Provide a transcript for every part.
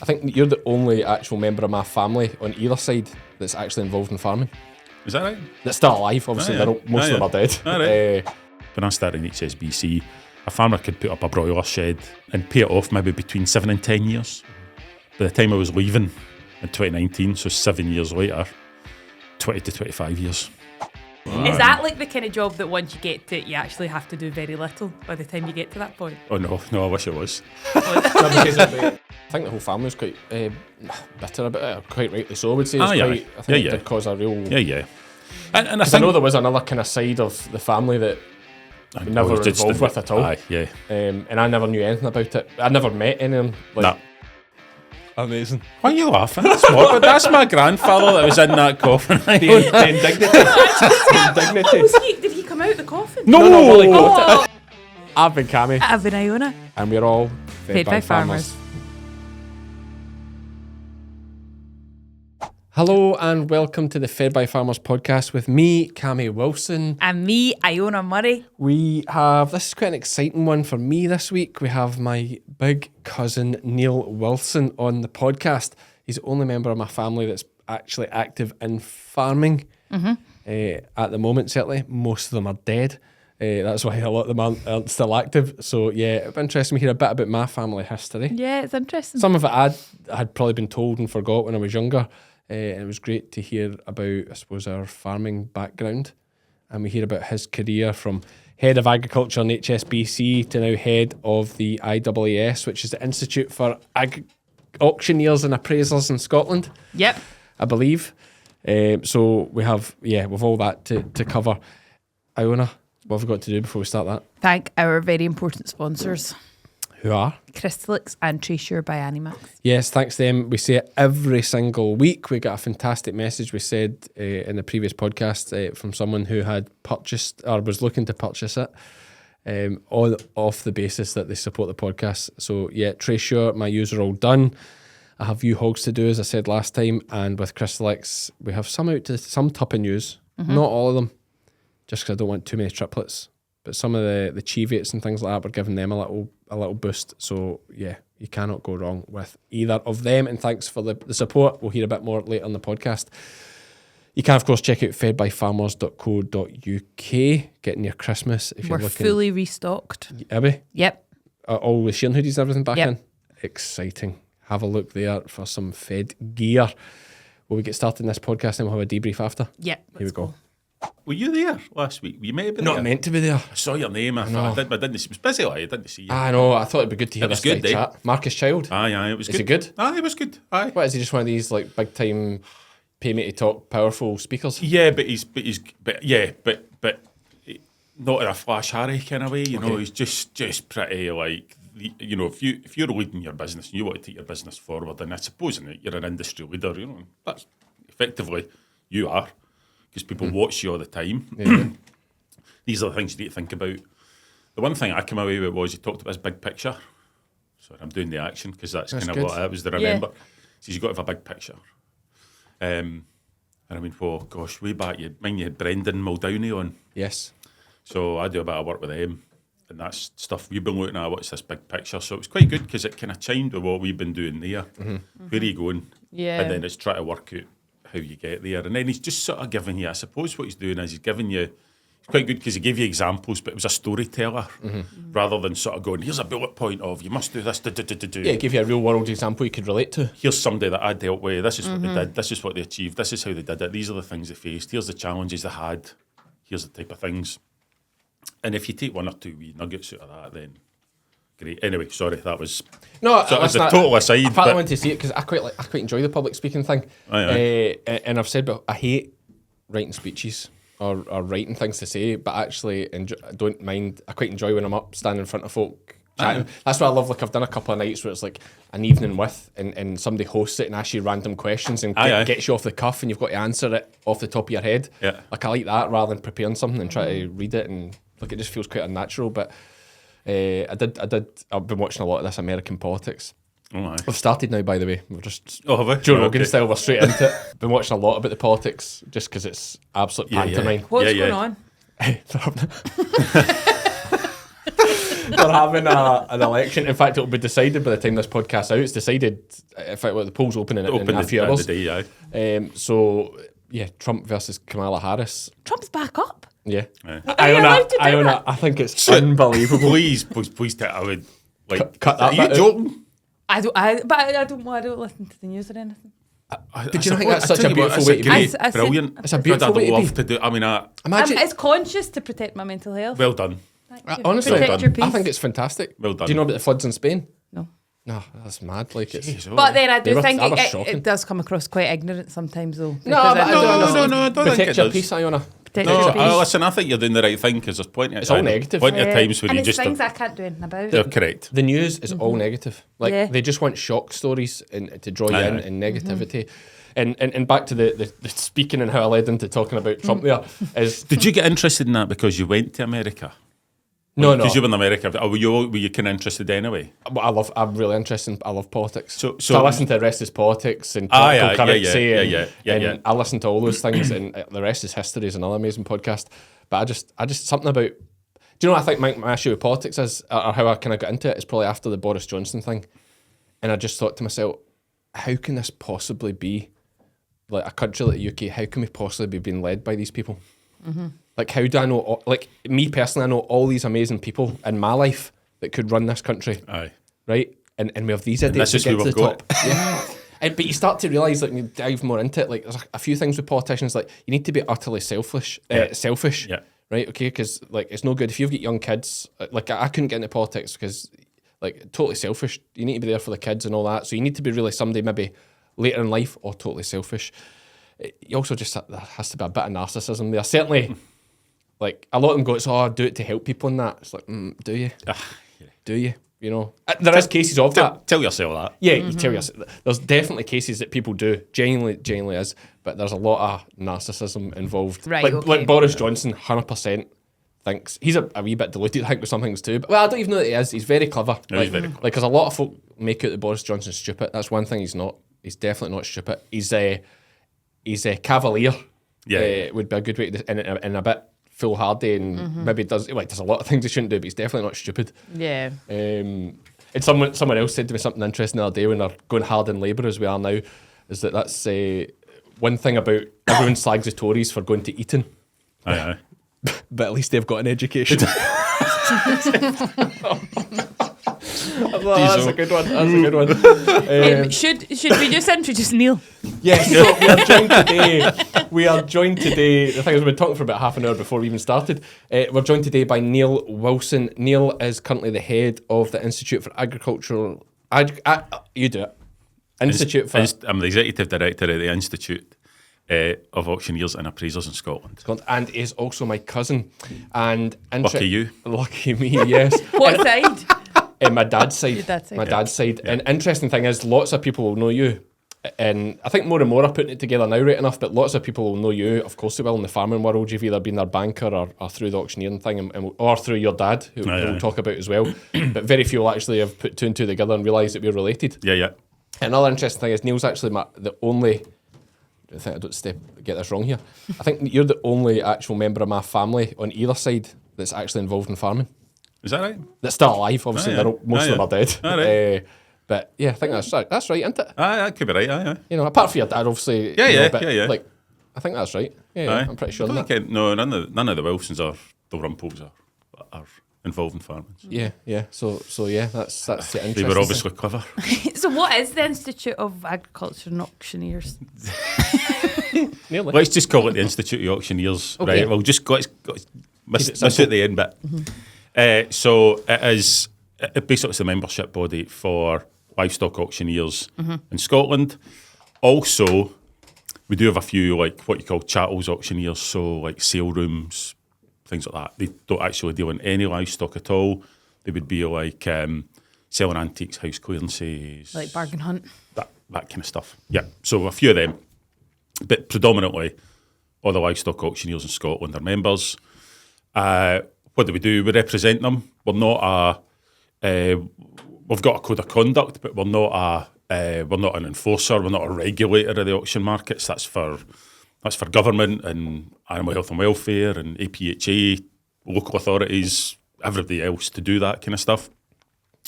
I think you're the only actual member of my family on either side that's actually involved in farming. Is that right? That's still alive, obviously. Most of them are dead. Right. When I started in HSBC, a farmer could put up a broiler shed and pay it off maybe between 7 and 10 years. By the time I was leaving in 2019, so 7 years later, 20 to 25 years. Is that like the kind of job that once you get to it, you actually have to do very little by the time you get to that point? Oh no, I wish it was. I think the whole family's quite bitter about it, quite rightly so, I would say. I think it did cause a real... Yeah. And I know there was another kind of side of the family that we never were involved with at all. And I never knew anything about it. I never met any of them. Nah. Amazing. Why are you laughing? That's my grandfather that was in that coffin. The indignity. Did he come out the coffin? No, Willie got it. I've been Cammy. I've been Iona. And we're all Fed by farmers. Hello and welcome to the Fed by Farmers podcast with me, Cammy Wilson. And me, Iona Murray. This is quite an exciting one for me this week. We have my big cousin, Neil Wilson, on the podcast. He's the only member of my family that's actually active in farming at the moment, certainly. Most of them are dead. That's why a lot of them aren't still active. So yeah, it'd be interesting to hear a bit about my family history. Yeah, it's interesting. Some of it I had probably been told and forgot when I was younger. And it was great to hear about, I suppose, our farming background. And we hear about his career from head of agriculture in HSBC to now head of the IAAS, which is the Institute for Auctioneers and Appraisers in Scotland. Yep. I believe. So we've all that to cover. Iona, what have we got to do before we start that? Thank our very important sponsors. Who are? Crystalyx and Tracesure by Animax. Yes, thanks to them. We say it every single week. We got a fantastic message we said in the previous podcast from someone who had purchased or was looking to purchase it off the basis that they support the podcast. So yeah, Tracesure, my user all done. I have few hogs to do, as I said last time, and with Crystalyx, we have some tuppy news. Not all of them, just because I don't want too many triplets. But some of the Cheviates and things like that, we're giving them a little boost. So yeah, you cannot go wrong with either of them. And thanks for the support. We'll hear a bit more later on the podcast. You can, of course, check out fedbyfarmers.co.uk, getting your Christmas if you're looking. We're fully restocked. Are we? Yep. All the shearing hoodies and everything back in? Exciting. Have a look there for some Fed gear. Will we get started in this podcast and we'll have a debrief after? Yep. Here we go. Were you there last week? You may have been Not there. meant to be there. I saw your name. I didn't see. It was busy. I didn't see you. I know. I thought it'd be good to hear this good, chat. Marcus Child. Aye, it was good. Is he good? Aye, it was good. Aye. What, is he just one of these like big time pay me to talk powerful speakers? Yeah, but he's not in a flash Harry kind of way. You know, he's just pretty like. You know, if you're leading your business and you want to take your business forward, and I suppose you're an industry leader, you know, that's effectively you are. Because people watch you all the time. Yeah. These are the things you need to think about. The one thing I came away with was he talked about his big picture. Sorry, I'm doing the action because that's kind of good. what I was to remember. So you've got to have a big picture. And I mean, gosh, way back, you had Brendan Muldowney on. Yes. So I do a bit of work with them. And that's stuff we've been looking at, what's this big picture. So it was quite good because it kind of chimed with what we've been doing there. Where are you going? Yeah. And then it's trying to work out how you get there. And then he's just sort of giving you, I suppose what he's doing is he's giving you, it's quite good because he gave you examples, but it was a storyteller rather than sort of going, here's a bullet point of, you must do this, do. Yeah, give you a real world example you could relate to. Here's somebody that I dealt with, this is what they did, this is what they achieved, this is how they did it, these are the things they faced, here's the challenges they had, here's the type of things. And if you take one or two wee nuggets out of that, then great. Anyway, sorry, that was a total aside. I partly wanted to see it because I quite enjoy the public speaking thing. Aye. And I've said, but I hate writing speeches or writing things to say, but actually don't mind. I quite enjoy when I'm up, standing in front of folk, chatting. Aye. That's what I love. Like I've done a couple of nights where it's like an evening with, and somebody hosts it and asks you random questions and gets you off the cuff, and you've got to answer it off the top of your head. Yeah. Like I like that rather than preparing something and try to read it, and like it just feels quite unnatural. But I've been watching a lot of this American politics. Oh, We've started now, by the way. We're just have we? Joe Rogan style. We're straight into it. Been watching a lot about the politics just because it's absolute pantomime. What's going on? They're having an election. In fact, it'll be decided by the time this podcast's out. It's decided. In fact, the polls open in a few hours. So yeah, Trump versus Kamala Harris. Trump's back up. Yeah. Iona, I think it's unbelievable. Please, I would like. Cut that. Are you joking? I don't listen to the news or anything. Did you not think that's such a beautiful way to be? Brilliant. It's a beautiful way to be. do. I mean, Imagine. It's conscious to protect my mental health. well done. Honestly, Protect your peace. I think it's fantastic. Well done. Do you know about the floods in Spain? No. No, that's mad. Like it's. Jeez, But then I do They were- think that was shocking. it does come across quite ignorant sometimes, though. No, because but I don't understand. I don't think Protect it your does. peace, Iona. Protect No, your peace. listen, I think you're doing the right thing because there's plenty. It's all negative. Plenty of times where and you it's just. things I can't do anything about. They're correct. The news is all negative. Like Yeah. they just want shock stories and to draw you Aye, in aye. and negativity. And back to the speaking and how I led into talking about Trump there is Did you get interested in that because you went to America? no. Because you were in America. Or were you kind of interested anyway? But I'm really interested. I love politics. So I listen to The Rest is Politics and Aye, Political aye, Currency. yeah. I listen to all those things, and The Rest is History is another amazing podcast. But I just something about. Do you know what I think my issue with politics is, or how I kind of got into it? Is probably after the Boris Johnson thing, and I just thought to myself, how can this possibly be? Like a country like the UK, how can we possibly be being led by these people? Like, how do I know? Like me personally, I know all these amazing people in my life that could run this country. Aye. Right? And we have these idiots this that is get who to the we've got. top. Yeah. But you start to realise, like, when you dive more into it, like, there's a few things with politicians, like, you need to be utterly selfish. Yeah. Right? Okay? Because, like, it's no good. If you've got young kids, like, I couldn't get into politics because, like, totally selfish. You need to be there for the kids and all that. So you need to be really somebody maybe later in life or totally selfish. You also just, there has to be a bit of narcissism there. Certainly, like, a lot of them go, it's, oh, do it to help people and that. It's like, do you? Do you? You know? There is cases of that. Tell yourself that. Yeah, you tell yourself. There's definitely cases that people do. Genuinely is. But there's a lot of narcissism involved. Right, Like, okay. like Boris Johnson, 100% thinks. He's a wee bit diluted, I think, with some things too. But, well, I don't even know that he is. He's very clever. No, he's very clever. Like, because a lot of folk make out that Boris Johnson's stupid. That's one thing he's not. He's definitely not stupid. He's a cavalier. Yeah. Would be a good way to, and a bit foolhardy and maybe does a lot of things he shouldn't do, but he's definitely not stupid. Yeah. And someone else said to me something interesting the other day when they're going hard in Labour as we are now, is that's one thing about everyone slags the Tories for going to Eton, Aye. but at least they've got an education. That's a good one. That's a good one. Should we just introduce Neil? Yes, so we are joined today. The thing is, we've been talking for about half an hour before we even started. We're joined today by Neil Wilson. Neil is currently the head of the Institute for Agricultural. You do it. Institute for. I'm the executive director of the Institute of Auctioneers and Appraisers in Scotland. And is also my cousin. And Lucky you. Lucky me, yes. What side? My dad's side. Your dad's side. My dad's side. And interesting thing is, lots of people will know you. And I think more and more are putting it together now, right enough, but lots of people will know you. Of course they will in the farming world. You've either been their banker or through the auctioneering thing, or through your dad, who we'll talk about as well. But very few will actually have put two and two together and realised that we're related. Yeah. Another interesting thing is Neil's actually the only... I think I don't get this wrong here. I think you're the only actual member of my family on either side that's actually involved in farming. Is that right? That's still alive, obviously. yeah. Most of them are dead. Right. But yeah, I think that's right. That's right, isn't it? Aye, that could be right. Aye. You know, apart from your dad, obviously. Yeah, you know, yeah, but, yeah. Like, I think that's right. Yeah, I'm pretty sure. I That. think no, none of the Wilsons or the Rumples are involved in farming. Yeah. So yeah, that's the interesting. They were obviously clever. So what is the Institute of Agriculture and Auctioneers? Nearly. Let's just call it the Institute of Auctioneers, Okay. right? We'll just miss it simple. at the end bit. So it is basically it's the membership body for livestock auctioneers in Scotland. Also, we do have a few like what you call chattels auctioneers, so like sale rooms, things like that. They don't actually deal in any livestock at all. They would be like selling antiques, house clearances, Like bargain hunt? that kind of stuff. Yeah, so a few of them, but predominantly all the livestock auctioneers in Scotland are members. What do? We represent them. We're not we've got a code of conduct, but we're not an enforcer. We're not a regulator of the auction markets. That's for government and animal health and welfare and APHA, local authorities, everybody else to do that kind of stuff.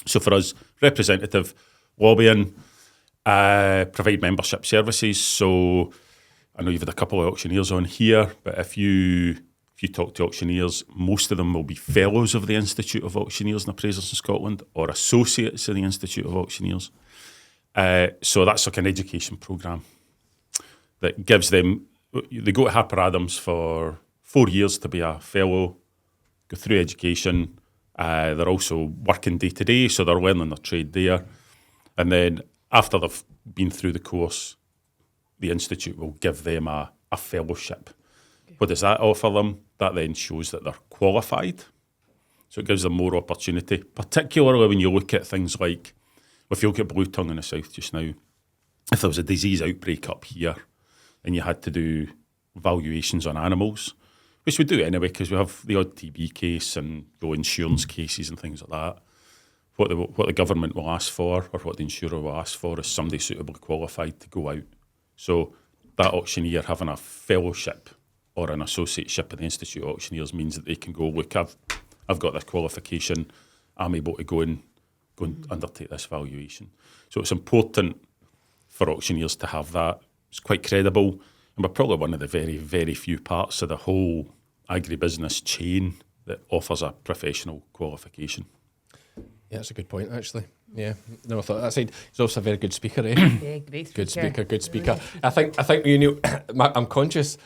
So for us, representative lobbying, provide membership services. So I know you've had a couple of auctioneers on here, but if you talk to auctioneers, most of them will be fellows of the Institute of Auctioneers and Appraisers in Scotland or associates of the Institute of Auctioneers. So that's like an education programme that gives them, they go to Harper Adams for 4 years to be a fellow, go through education. They're also working day to day, so they're learning their trade there. And then after they've been through the course, the Institute will give them a fellowship. Okay. What does that offer them? That then shows that they're qualified. So it gives them more opportunity, particularly when you look at things like, if you look at blue tongue in the south just now, if there was a disease outbreak up here and you had to do valuations on animals, which we do anyway because we have the odd TB case and insurance cases and things like that, what the government will ask for or what the insurer will ask for is somebody suitably qualified to go out. So that auctioneer having a fellowship or an associateship at the Institute of Auctioneers means that they can go, look, I've got this qualification, I'm able to go and undertake this valuation. So it's important for auctioneers to have that. It's quite credible, and we're probably one of the very, very few parts of the whole agribusiness chain that offers a professional qualification. Yeah, that's a good point, actually. Yeah, never thought that side. He's also a very good speaker, eh? Yeah, great speaker. Good speaker. I think you know, I'm conscious.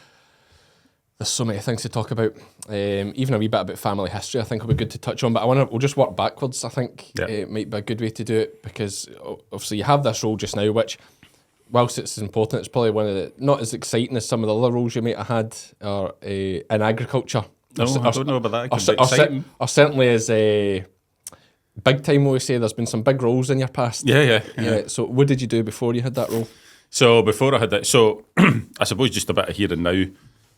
There's so many things to talk about. Even a wee bit about family history, I think will be good to touch on. But we'll just work backwards. I think it might be a good way to do it because obviously you have this role just now, which, whilst it's important, it's probably one of the not as exciting as some of the other roles you might have had or in agriculture. No, I don't know about that. Or certainly as a big time, will we say? There's been some big roles in your past. Yeah. So what did you do before you had that role? So before I had that, I suppose just a bit of here and now.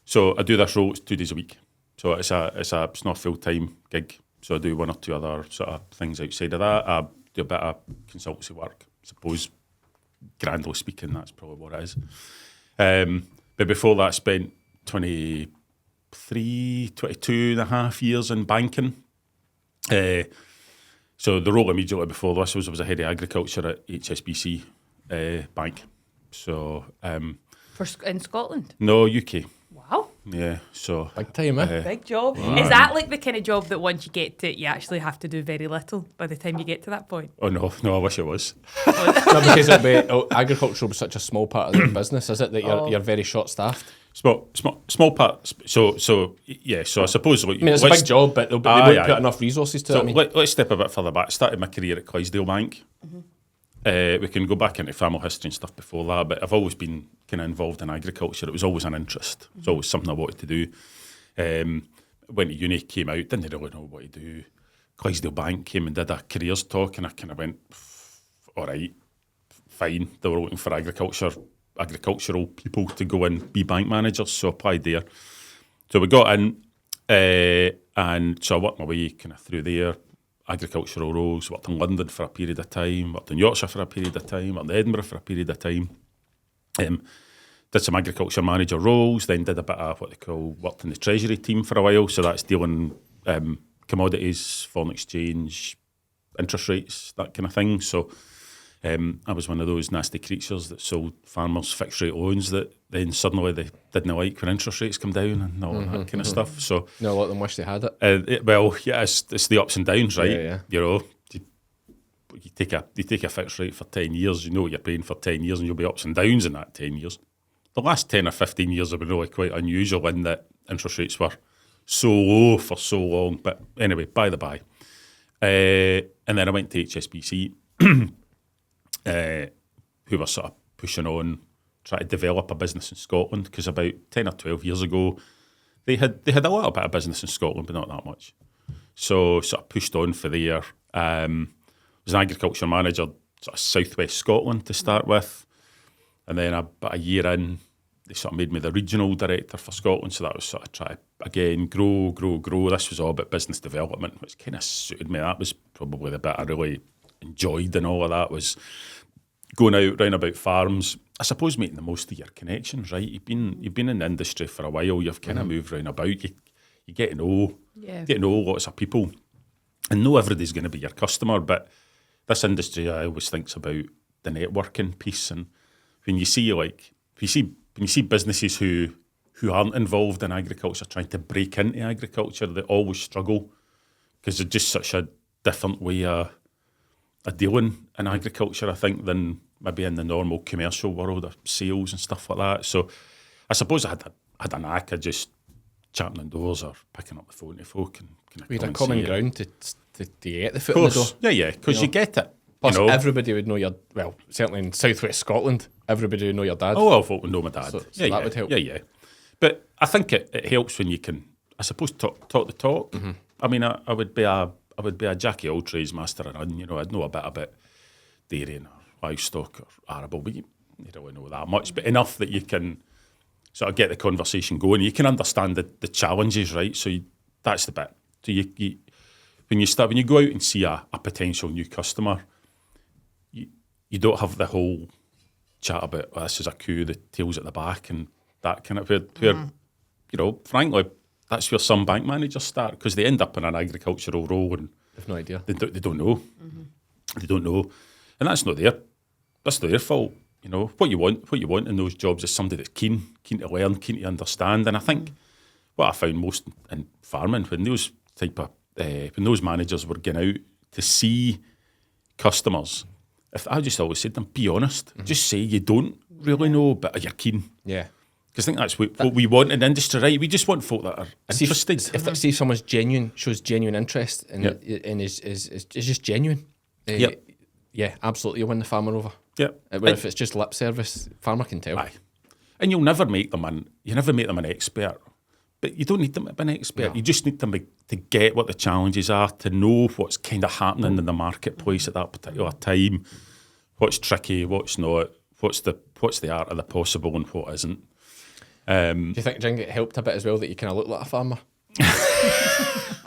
So I do this role, it's 2 days a week. So it's not a full-time gig. So I do one or two other sort of things outside of that. I do a bit of consultancy work. I suppose, grandly speaking, that's probably what it is. But before that, I spent 22 and a half years in banking. So the role immediately before this was I was a head of agriculture at HSBC bank. So in Scotland? No, UK. Wow. Yeah, so big time, eh? Big job. Is that like the kind of job that once you get to it, you actually have to do very little by the time you get to that point? Oh no, I wish it was. No, because agriculture was such a small part of the business, is it, that you're very short-staffed? Small part. So yeah. So I suppose. Like, I mean, it's a big job, but they won't put enough resources to it. So let's step a bit further back. I started my career at Clydesdale Bank. We can go back into family history and stuff before that, but I've always been kind of involved in agriculture. It was always an interest. It was always something I wanted to do. Went to uni, came out, didn't really know what to do. Clydesdale Bank came and did a careers talk, and I kind of went, all right, fine. They were looking for agricultural people to go and be bank managers, so I applied there. So we got in, and so I worked my way kind of through there. Agricultural roles, worked in London for a period of time, worked in Yorkshire for a period of time, worked in Edinburgh for a period of time. Did some agriculture manager roles, then did a bit of worked in the Treasury team for a while, so that's dealing commodities, foreign exchange, interest rates, that kind of thing. So I was one of those nasty creatures that sold farmers fixed rate loans that then suddenly they didn't like when interest rates come down and all that kind of stuff. So no, a lot of them wish they had it. It's the ups and downs, right? Yeah. You know, you take a fixed rate for 10 years, you know what you're paying for 10 years and you'll be ups and downs in that 10 years. The last 10 or 15 years have been really quite unusual in that interest rates were so low for so long. But anyway, by the by. And then I went to HSBC, who were sort of pushing on, trying to develop a business in Scotland, because about 10 or 12 years ago, they had a little bit of business in Scotland, but not that much. So sort of pushed on for there. Was an agriculture manager, sort of southwest Scotland to start with. And then about a year in, they sort of made me the regional director for Scotland. So that was sort of try to, again, grow. This was all about business development, which kind of suited me. That was probably the bit I really enjoyed, and all of that was going out round about farms. I suppose making the most of your connections, right? You've been in the industry for a while. You've kind of moved round about. You get to know lots of people. And no everybody's going to be your customer, but this industry, I always thinks about the networking piece. And when you see when you see businesses who aren't involved in agriculture trying to break into agriculture, they always struggle because they're just such a different way of dealing in agriculture, I think, than maybe in the normal commercial world of sales and stuff like that. So I suppose I had a knack of just chatting on doors or picking up the phone to folk and we had a common ground to get the foot in in the door. Yeah, because you get it. Plus, everybody would know your, well, certainly in southwest Scotland, everybody would know your dad. Oh, well, folk would know my dad. So that would help. Yeah. But I think it helps when you can, I suppose, talk the talk. Mm-hmm. I mean, I would be a Jackie all trades master and I'd know a bit about dairying or livestock or arable, but you don't really know that much, but enough that you can sort of get the conversation going. You can understand the challenges, right? So that's the bit. So when you go out and see a potential new customer, you don't have the whole chat about this is a coup, the tail's at the back, and that kind of where frankly, that's where some bank managers start because they end up in an agricultural role and they've no idea. They don't know. Mm-hmm. They don't know, and that's not their fault. You know what you want in those jobs is somebody that's keen to learn, keen to understand. And I think what I found most in farming when those managers were going out to see customers, I just always said to them, be honest. Mm-hmm. Just say you don't really know, but you're keen. Yeah. Because I think that's what we want in the industry, right? We just want folk that are interested. See if someone's shows genuine interest and is just genuine. Yeah, absolutely. You'll win the farmer over. Yeah. If it's just lip service, farmer can tell. Aye. And you'll never make them an expert. But you don't need them to be an expert. No. You just need them to get what the challenges are, to know what's kind of happening in the marketplace at that particular time, what's tricky, what's not, what's the art of the possible and what isn't. Do you think, Jing, it helped a bit as well that you kind of look like a farmer? Do you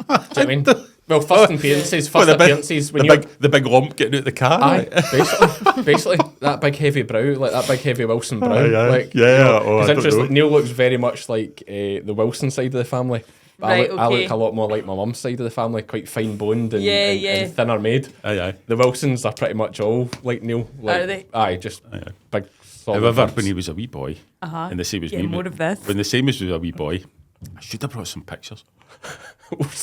know what I mean? Well, first appearances when the big lump getting out the car. Aye, basically that big heavy brow, like that big heavy Wilson brow. It's interesting. Neil looks very much like the Wilson side of the family. But I look a lot more like my mum's side of the family, quite fine boned and thinner made. Aye. The Wilsons are pretty much all like Neil. Like, are they? Aye, just big. However, when he was a wee boy, and the same as me, more of this. when the same as was a wee boy, I should have brought some pictures.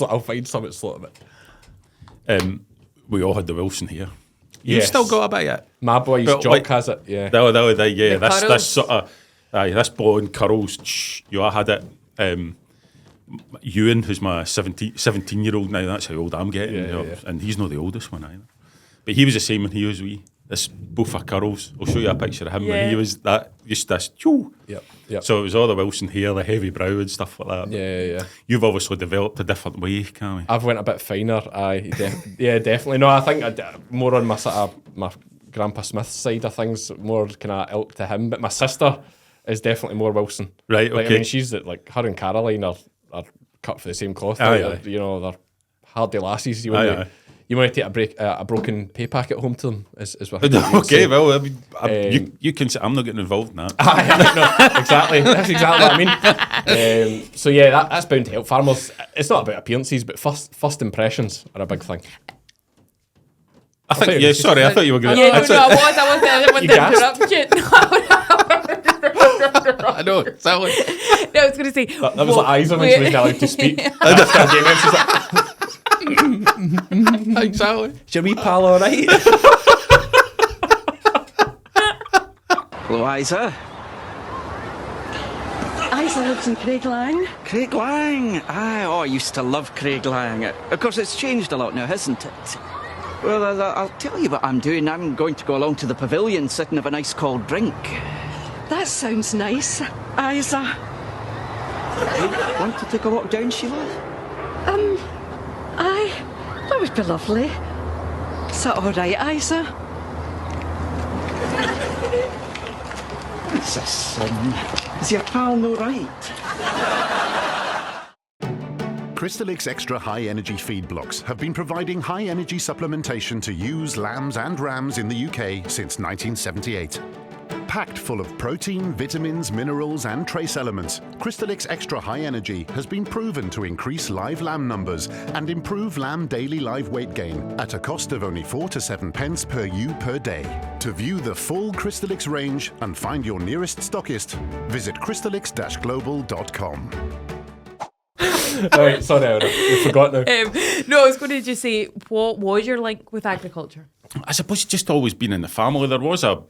I'll find some at slot of it. We all had the Wilson here. You've still got a bit of it. My boy's Jock has it, yeah. This sort of, this blonde curls, I had it. Ewan, who's my 17-year-old now, that's how old I'm getting, and he's not the oldest one either. But he was the same when he was wee. This boof of curls. I'll show you a picture of him when he was just this. Yep. So it was all the Wilson hair, the heavy brow and stuff like that. Yeah. You've obviously developed a different way, Cammy. I've went a bit finer. Definitely. No, I think more on my sort of my Grandpa Smith side of things, more kind of ilk to him. But my sister is definitely more Wilson. Right. Okay. Like, I mean, she's like her and Caroline are cut for the same cloth. They're hardy lassies. You want to take a broken pay packet home to them, is what okay, well, I mean, you can say I'm not getting involved in that. No, exactly. That's exactly what I mean. So yeah, that's bound to help farmers. It's not about appearances, but first impressions are a big thing. I thought you were going to... I didn't want to interrupt you. I know, exactly. No, I was going to say... That was like Isa when she was allowed to speak. I just can't get she's like... Exactly. Is your wee pal all right? Hello, Isa. Isa lives in Craiglang. Craiglang? Aye, I used to love Craiglang. Of course, it's changed a lot now, hasn't it? Well, I'll tell you what I'm doing. I'm going to go along to the pavilion, sit and have a nice cold drink. That sounds nice, Isa. Hey, want to take a walk down, Sheila? Aye, that would be lovely. Is that all right, Isa? It's a sin. Is your pal no right? Crystalyx Extra High Energy feed blocks have been providing high energy supplementation to ewes, lambs and rams in the UK since 1978. Packed full of protein, vitamins, minerals, and trace elements, Crystalyx Extra High Energy has been proven to increase live lamb numbers and improve lamb daily live weight gain at a cost of only 4 to 7 pence per ewe per day. To view the full Crystalyx range and find your nearest stockist, visit crystalyx-global.com. Right, sorry, I forgot now. No, I was going to just say, what was your link with agriculture? I suppose it's just always been in the family. There was a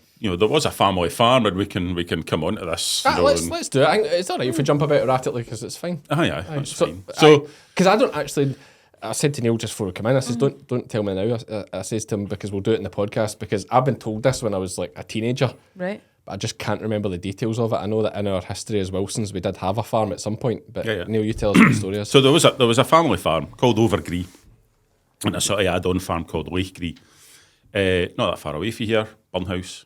family farm, and we can come on to this. Let's do it. It's all right if we jump about erratically because it's fine. That's fine. So, because I don't actually, I said to Neil just before we come in, I says, don't tell me now. I says to him, because we'll do it in the podcast, because I've been told this when I was like a teenager. Right. But I just can't remember the details of it. I know that in our history as Wilsons, we did have a farm at some point. But Neil, you tell us what the story is. So there was a family farm called Overgree, and a sort of add-on farm called Lakegree. Not that far away from here, Burnhouse.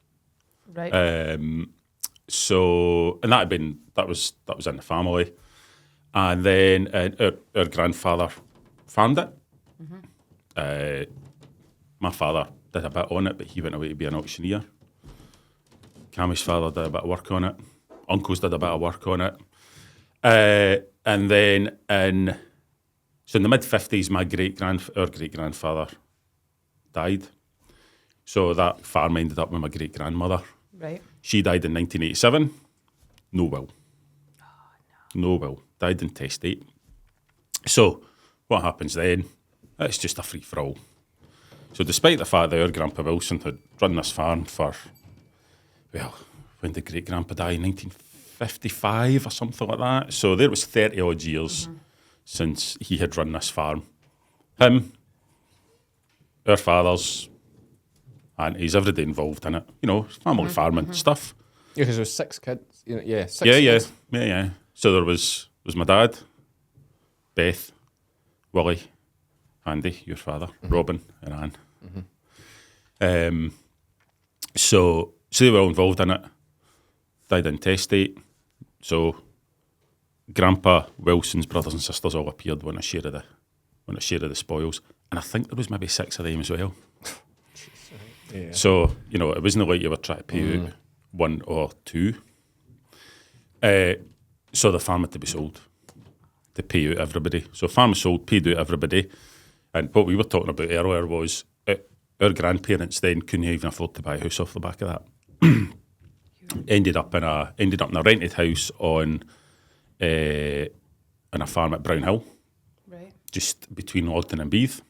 Right. So, and that was in the family, and then our grandfather farmed it. My father did a bit on it, but he went away to be an auctioneer. Cammy's father did a bit of work on it. Uncles did a bit of work on it. And then in the mid-50s, our great-grandfather died. So that farm ended up with my great-grandmother. Right. She died in 1987. No will. Oh, no will. Died in testate. So what happens then? It's just a free-for-all. So despite the fact that our Grandpa Wilson had run this farm for, well, when did great-grandpa die? 1955 or something like that. So there was 30-odd years since he had run this farm. Him, our fathers, aunties, everybody involved in it. Family farming stuff. Yeah, because there was 6 kids. Six Kids. kids. Yeah. So there was my dad, Beth, Willie, Andy, your father, Robin, and Anne. So they were all involved in it. Died intestate. So Grandpa Wilson's brothers and sisters all appeared when I shared the spoils, and I think there was maybe 6 of them as well. Yeah. So it wasn't like you were trying to pay out 1 or 2. So the farm had to be sold to pay out everybody. So farm was sold, paid out everybody, and what we were talking about earlier was our grandparents then couldn't even afford to buy a house off the back of that. ended up in a rented house on a farm at Brown Hill, Right. just between Alton and Beath.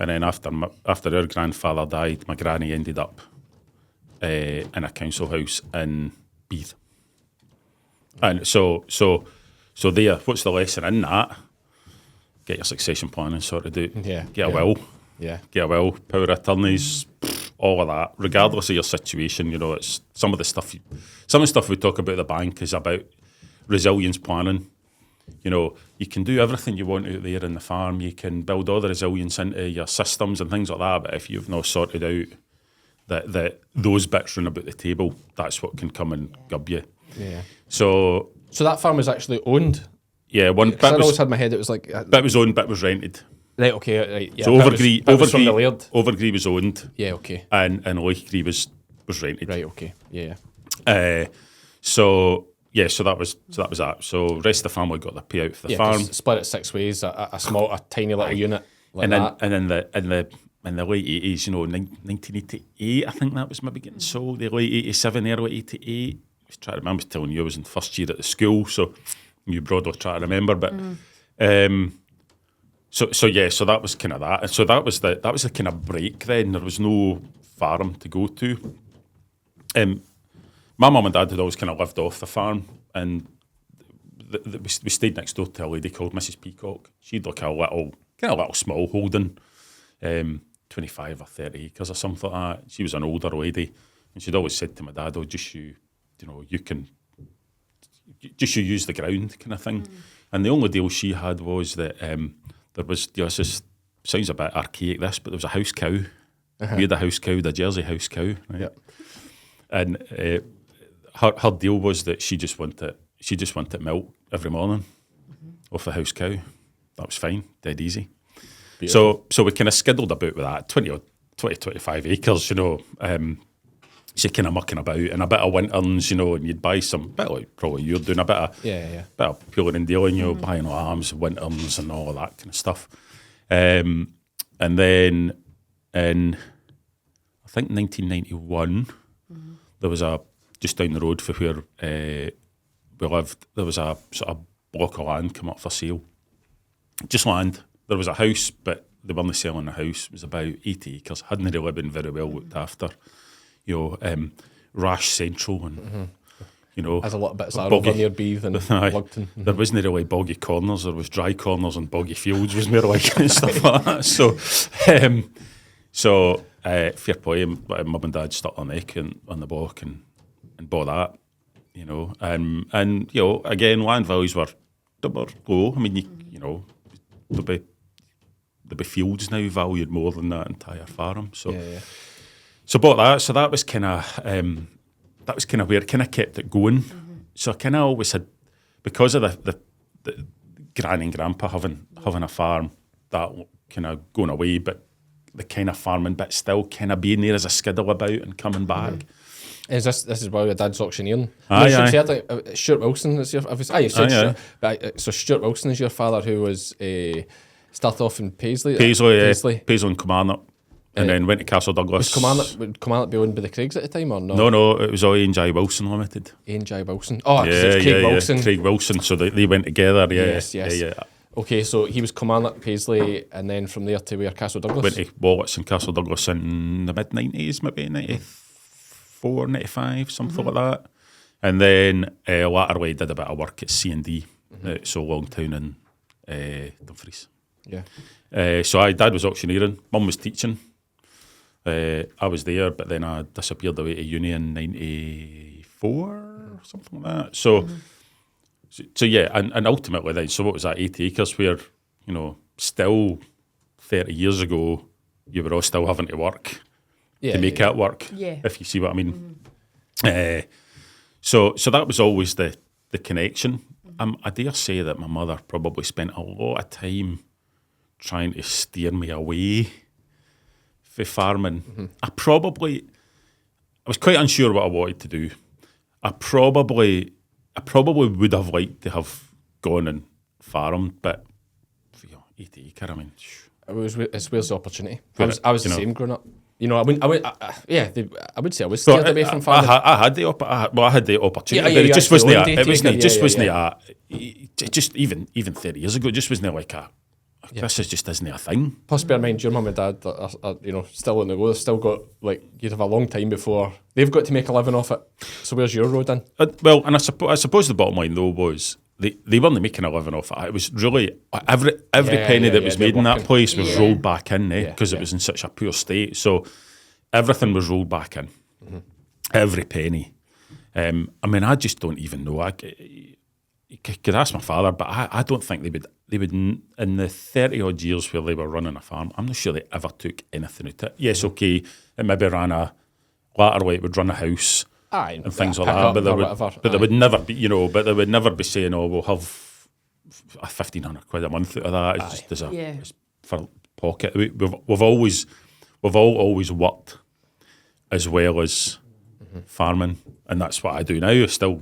And then after our grandfather died, my granny ended up in a council house in Beath. And so there, what's the lesson in that? Get your succession planning sorted out. Yeah. Get a will. Yeah. Get a will, power of attorneys, all of that. Regardless of your situation, it's some of the stuff we talk about at the bank is about resilience planning. You can do everything you want out there in the farm. You can build all the resilience into your systems and things like that. But if you've not sorted out that those bits run about the table, that's what can come and gub you. Yeah. So that farm was actually owned. Yeah, one bit I always was had in my head it was like bit was owned, bit was rented. right. Okay. Right. Yeah. So Overgree from the Laird. Overgree was owned. Yeah. Okay. And Lakegree was rented. Right. Okay. Yeah. So that was that. So rest of the family got their payout for the farm. Split it 6 ways. A tiny little unit like and that. And in the late 80s, 1988, I think that was maybe getting sold. The late 87, early 88. I was trying to remember. I was telling you I was in first year at the school, so you broadly try to remember. But so that was kind of that. And so that was the kind of break. Then there was no farm to go to. My mum and dad had always kind of lived off the farm, and we stayed next door to a lady called Mrs. Peacock. She'd like a little small holding, 25 or 30 acres or something like that. She was an older lady, and she'd always said to my dad, "Oh, you can use the ground," kind of thing. And the only deal she had was that there was, this sounds a bit archaic, but there was a house cow. We had a house cow, the Jersey house cow, right? Yep. And her deal was that she just wanted milk every morning off the house cow. That was fine, dead easy. Beautiful. So we kind of skiddled about with that, 20, 25 acres, So kind of mucking about and a bit of winterns, you know, and you'd buy some, bit like probably you're doing a bit of bit of peeling and dealing, you know, buying arms, winterns and all of that kind of stuff. And then in, I think 1991, there was just down the road from where we lived, there was a sort of block of land come up for sale. Just land. There was a house, but they weren't selling the house. It was about 80 acres. Hadn't really been very well looked after. You know, Rash Central and, you know. Has a little bit of over near Beeve and Lugton. There wasn't really boggy corners. There was dry corners and boggy fields was more like and stuff like that. So, fair play, mum and dad stuck their neck on the block and bought that, you know. And you know, again, land values were low. I mean, you know, there'll be fields now valued more than that entire farm. So. So bought that. So that was kind of where it kind of kept it going. So I kind of always had, because of the granny and grandpa having a farm, that kind of going away, but the kind of farming bit still kind of being there as a skiddle about and coming back. Is this is why your dad's auctioneering? Aye. Stuart Wilson is your. You said Stuart, but so Stuart Wilson is your father, who was started off in Paisley. Paisley and Kilmarnock. And then went to Castle Douglas. Would Kilmarnock be owned by the Craigs at the time or no? No, it was all A&J Wilson Limited. A&J Wilson. Oh, because it's Craig Wilson. Craig Wilson, so they went together, Yes. Okay, so he was Kilmarnock, Paisley, and then from there to where, Castle Douglas? Went to Wallets and Castle Douglas in the mid-90s, maybe 94, 95, something like that. And then latterly did a bit of work at C&D, so Longtown and Dumfries. Yeah. So Dad was auctioneering, Mum was teaching. I was there, but then I disappeared away to uni in 94, something like that. So yeah, and ultimately then, so what was that, 80 acres where, you know, still 30 years ago, you were all still having to work to make it work, if you see what I mean. So that was always the connection. I dare say that my mother probably spent a lot of time trying to steer me away for farming. I was quite unsure what I wanted to do. I probably would have liked to have gone and farmed, but 80 acre, I mean, it's where's the opportunity? I was the same growing up. You know, I would say I was steered away from farming. I had the opportunity, but it just wasn't. It wasn't. Just even 30 years ago, it just wasn't like a. This just isn't a thing. Plus, bear in mind, your mum and dad are you know, still on the go. They've still got, like, you'd have a long time before they've got to make a living off it. So where's your road in? Well, and I suppose the bottom line though was they weren't making a living off it. It was really every penny that was made in that place was rolled back in, because it was in such a poor state. So everything was rolled back in, every penny. I mean, I just don't even know. I could ask my father, but I don't think they would in the 30 odd years where they were running a farm, I'm not sure they ever took anything out of it. Yes, okay, it maybe ran latterly it would run a house and things like that, but they would never be, you know, but they would never be saying, oh, we'll have £1,500 a month out of that. It's just it's for pocket. We've all always worked as well as farming, and that's what I do now. I still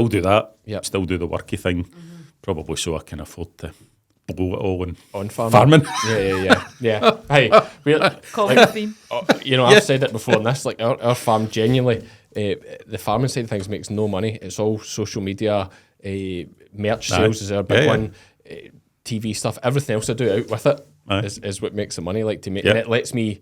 do that. Still do the worky thing. Probably so I can afford to blow it all on farming. Yeah. Hey, common theme. You know, I've said it before in this, like our farm genuinely, the farming side of things makes no money. It's all social media, merch sales is our big one, TV stuff, everything else I do out with it is what makes the money. Like, to make, and it lets me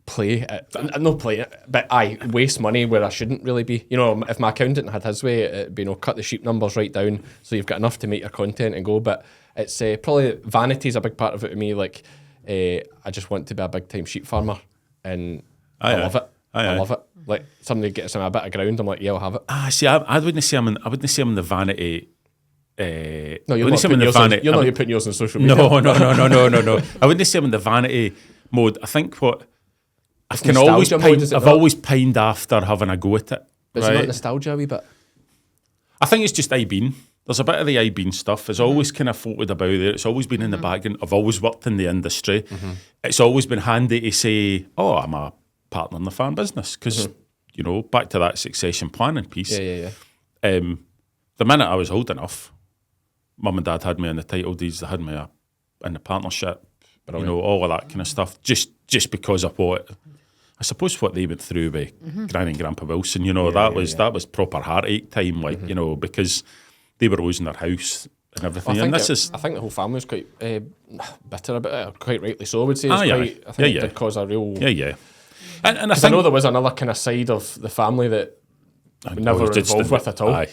waste money where I shouldn't really be. You know, if my accountant had his way, it'd be, you know, cut the sheep numbers right down so you've got enough to make your content and go. But it's probably vanity is a big part of it to me. Like, I just want to be a big time sheep farmer, and I love it. I love it. Like, somebody gets me a bit of ground, I'm like, yeah, I'll have it. See, I wouldn't say I'm in the vanity. No, you're not putting yours on social media. No. I wouldn't say I'm in the vanity mode. I think what I've always pined after having a go at it. But is it not nostalgia a wee bit? I think it's just been. There's a bit of the been stuff. It's always kind of floated about there. It's always been in the background. I've always worked in the industry. It's always been handy to say, oh, I'm a partner in the farm business because, you know, back to that succession planning piece. The minute I was old enough, Mum and Dad had me in the title deeds, they had me in the partnership, you know, all of that kind of stuff, just because of what, I suppose what they went through with Granny and Grandpa Wilson, you know, that was proper heartache time, like, you know, because they were losing their house and everything. I I think the whole family was quite bitter about it, quite rightly so, I would say. I think it did cause a real... And I know there was another kind of side of the family that we never were involved with at all.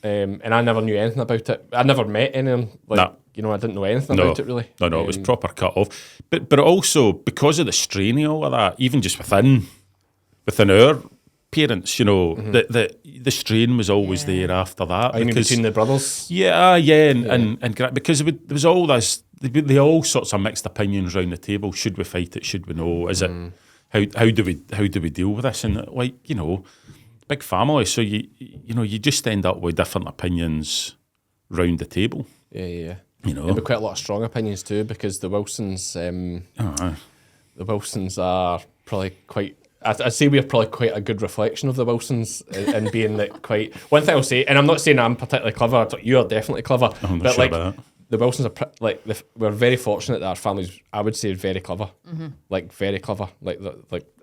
And I never knew anything about it. I never met any of them. Like, you know, I didn't know anything about it, really. No, it was proper cut off. But also, because of the strain of all of that, even just within our parents, you know, the strain was always there after that. I mean, between the brothers? And because there was all this, the all sorts of mixed opinions around the table. Should we fight it? Should we know? Is it... How do we deal with this? And like, you know, big family, so you know, you just end up with different opinions round the table. You know, there'll be quite a lot of strong opinions too, because the Wilsons, are probably quite. I'd say we're probably quite a good reflection of the Wilsons in being that quite. One thing I'll say, and I'm not saying I'm particularly clever. You are definitely clever, but like. The Wilsons are we're very fortunate that our families, I would say, very clever, like very clever,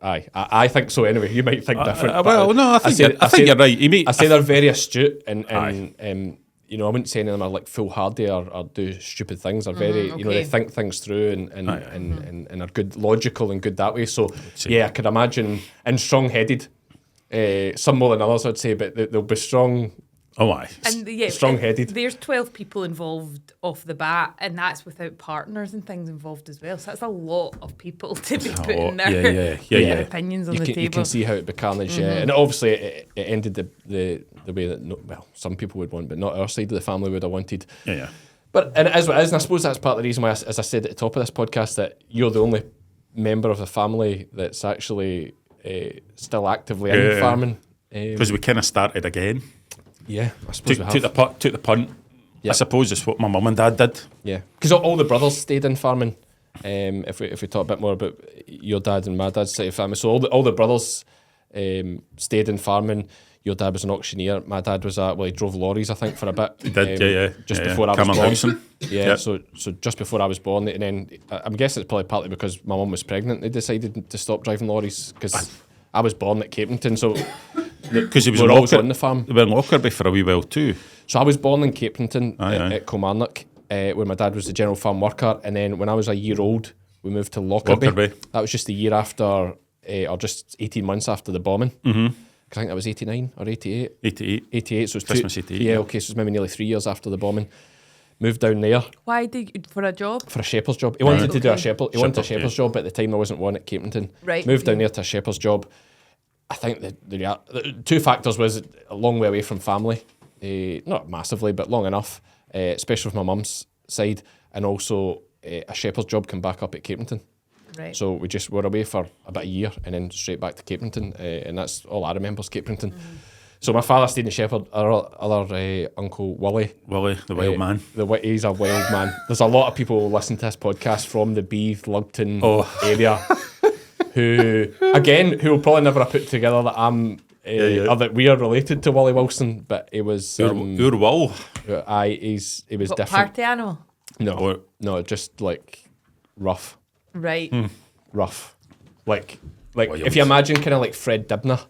I think so. Anyway, you might think different. I think you're right. I say they're very astute, and you know, I wouldn't say any of them are like foolhardy or do stupid things. They're very, you know, they think things through and are good, logical and good that way. So I could imagine, and strong-headed, some more than others, I'd say, but they'll be strong. Oh, aye. And strong-headed. There's 12 people involved off the bat, and that's without partners and things involved as well. So that's a lot of people to be putting their opinions on the table. You can see how it be carnage, and obviously it ended the way that some people would want, but not our side of the family would have wanted. But and as it is, and I suppose that's part of the reason why, as I said at the top of this podcast, that you're the only member of the family that's actually still actively in farming. Because we kind of started again. Yeah, I suppose we have. Took the punt. Yep. I suppose it's what my mum and dad did. Yeah, because all the brothers stayed in farming. If we talk a bit more about your dad and my dad's side of family, so all the brothers stayed in farming. Your dad was an auctioneer. My dad was he drove lorries, I think, for a bit. He did, just before I was born. Housen. So just before I was born, and then I'm guessing it's probably partly because my mum was pregnant. They decided to stop driving lorries because I was born at Caprington, so. Because he was always on the farm. They were in Lockerbie for a wee while too. So I was born in Caprington at Kilmarnock, where my dad was the general farm worker, and then when I was a year old, we moved to Lockerbie. That was just a year after, or just 18 months after the bombing. I think that was 89 or 88. 88, so it's Christmas 88. Yeah, okay, so it's maybe nearly 3 years after the bombing. Moved down there. Why did you, for a job? For a shepherd's job. He wanted to do a shepherd. He wanted a shepherd's job, but at the time there wasn't one at Caprington. Right. Moved down there to a shepherd's job. I think the two factors was a long way away from family, not massively, but long enough, especially with my mum's side, and also a shepherd's job come back up at Caprington. Right. So we just were away for about a year and then straight back to Caprington, and that's all I remember is Caprington. So my father stayed in Shepherd, our other uncle Willie. Willie, the wild man. He's a wild man. There's a lot of people listening to this podcast from the Beath, Lugton area. Who will probably never have put together that I'm or that we are related to Willie Wilson, but it was your Will. He was different. Party animal? No, just like rough. Right. Rough. Like if you imagine kind of like Fred Dibner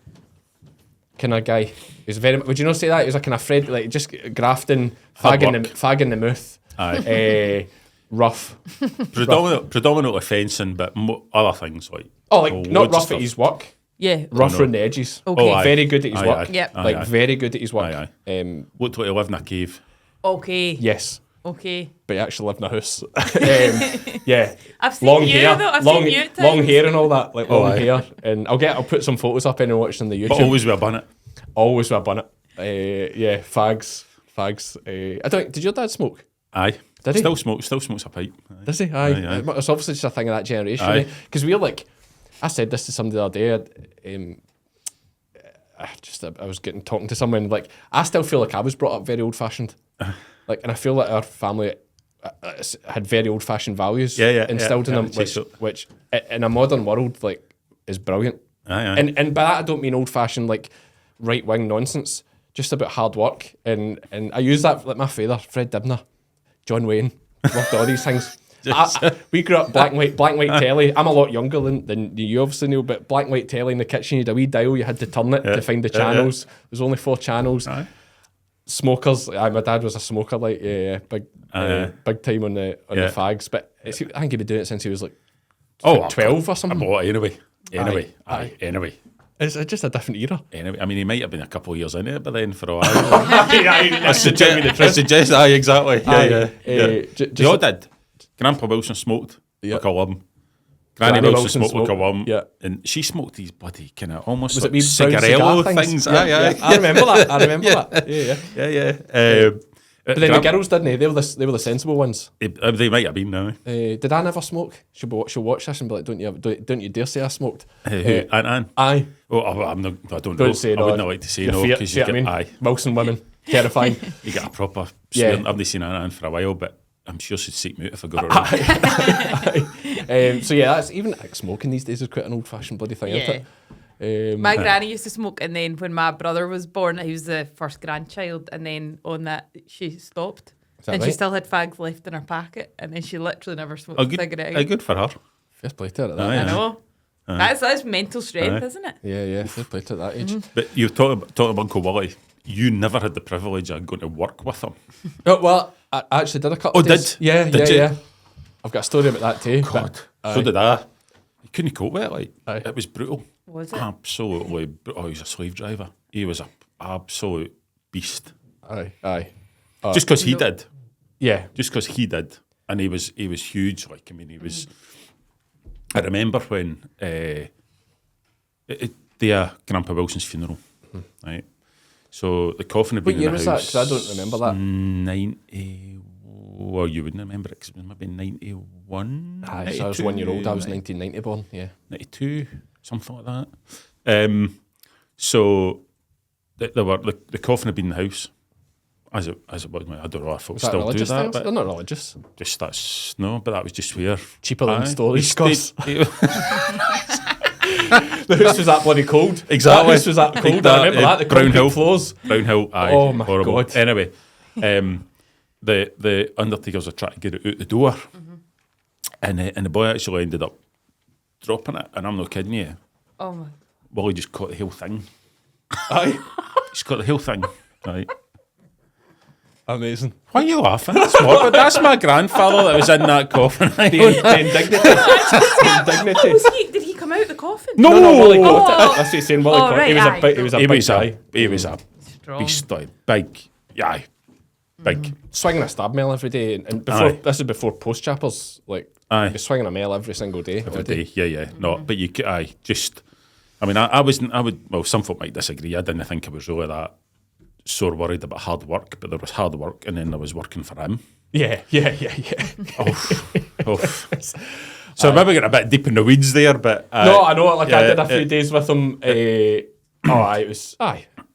kind of guy. He's very. Would you not say that? He was a kind of Fred, like just grafting, fagging the mouth. Aye. Rough. Predominantly fencing, but other things like. Not rough at his work. Yeah. Rough around the edges. Okay. Very good at his work. Yep. Very good at his work. Looked like he lived in a cave. Okay. Yes. Okay. But he actually lived in a house. Yeah. I've seen long hair, though. I've seen you at times. Long hair and all that. Like long hair. And I'll put some photos up and watch on the YouTube. But always with a bunnet. Always with a bunnet. Fags. Did your dad smoke? Aye. Did he? Still smokes a pipe. Aye. Does he? Aye. It's obviously just a thing of that generation. Because we're like, I said this to somebody the other day. I was talking to someone, like, I still feel like I was brought up very old fashioned. Like, and I feel like our family had very old fashioned values instilled in them, which in a modern world, like, is brilliant. And by that I don't mean old-fashioned like right-wing nonsense, just about hard work. And I use that like my father, Fred Dibner, John Wayne, loved all these things. We grew up black and white telly. I'm a lot younger than you obviously know, but black and white telly in the kitchen, you had a wee dial, you had to turn it to find the channels. There's only 4 channels. Smokers, my dad was a smoker, like big time on the fags. But I think he'd been doing it since he was like 12 or something. Anyway. It's just a different era. Anyway, I mean, he might have been a couple of years in it, but then for a while. I suggest, exactly. They all did. Grandpa Wilson smoked like a worm. Granny Wilson smoked like a worm. Yeah. And she smoked these bloody kind of almost like cigarello things. Yeah. I remember that. Yeah. But then the girls didn't. They were the sensible ones. They might have been now. Did Anne ever smoke? She'll watch this and be like, "Don't you dare say I smoked?" Anne. Aye. Oh, I don't know. Say no. I wouldn't like to say no because you get aye. Wilson women, terrifying. You get a proper. I haven't seen Anne for a while, but I'm sure she'd seek me out if I got her around. So that's even like, smoking these days is quite an old-fashioned bloody thing, isn't it? My granny used to smoke, and then when my brother was born, he was the first grandchild, and then on that she stopped, and right? She still had fags left in her packet, and then she literally never smoked a cigarette again. Good for her. Fair play to her at that. I know. That's mental strength, isn't it? Yeah. Fair play to that age. Mm-hmm. But you talk about Uncle Willie. You never had the privilege of going to work with him. Oh, well, I actually did a couple of days. Did you? I've got a story about that too. God, so did I. You couldn't cope with it. It was brutal. Was it? Absolutely. Oh, he was a slave driver. He was an absolute beast. Aye. Just because he did. Yeah. Just because he did. And he was huge. Like, I mean, he was... I remember when Grandpa Wilson's funeral, right? So the coffin had been in the house. What year was that? Because I don't remember that. 90... Well, you wouldn't remember it because it was maybe 91. Aye, so I was 1 year old. I was 1990 born, yeah. 92, something like that. So the coffin had been in the house. As it was, I don't know if folks still do that. But they're not religious. Just that's, no, but that was just where... Cheaper than storage costs. The house was that bloody cold. Exactly. The house was that cold. I remember that. The Brown Hill floors. Brown Hill, aye. Oh my horrible. God. Anyway, the undertakers were trying to get it out the door, and the boy actually ended up dropping it, and I'm not kidding you. Oh my! Willie just caught the whole thing. Aye, he's got the whole thing. Right. Amazing. Why are you laughing? That's my grandfather that was in that coffin. The indignity. Did he come out the coffin? No, Willie caught it. That's what he's saying. Willie caught it. He was a big guy. He was a beast, big. Yeah. Big. Swinging a stab mill every day, and before this is before post chappers, like you're swinging a mill every single day. Every day, yeah. No, but you, I mean, I would. Well, some folk might disagree. I didn't think I was really that sore worried about hard work, but there was hard work, and then there was working for him. Yeah. So maybe getting a bit deep in the weeds there, but no, I know. Like I did a few days with him.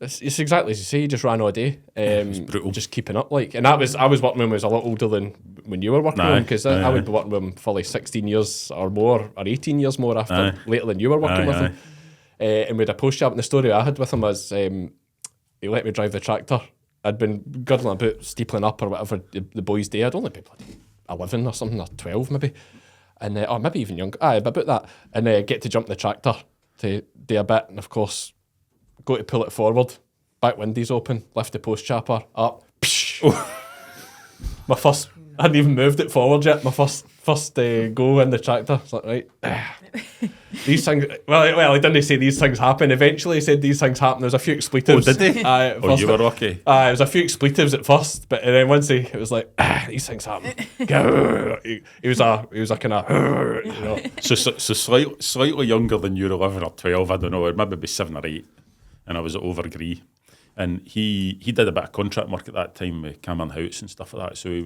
It's exactly as you say. He just ran all day. It was brutal. Just keeping up, like, and I was working with him when I was a lot older than when you were working with him, because I would be working with him for like 16 years or more, or 18 years more after later than you were working with him. And we had a post job, and the story I had with him was he let me drive the tractor. I'd been girdling about steepling up or whatever the boys do. I'd only be 11 or something, or 12 maybe, and or maybe even younger. About that, and get to jump the tractor to do a bit, and of course go to pull it forward, back windows open, lift the post chopper up. My first, I hadn't even moved it forward yet. My first go in the tractor. It's like, right, these things. Well, he didn't say these things happen. Eventually, he said these things happen. There was a few expletives. Oh, did he? You were lucky. There was a few expletives at first, but then once it was like, these things happen. he was a kind of, you know. So slightly younger than you, 11 or 12. I don't know. It maybe be 7 or 8. And I was at Overgree, and he did a bit of contract work at that time with Cameron House and stuff like that. So he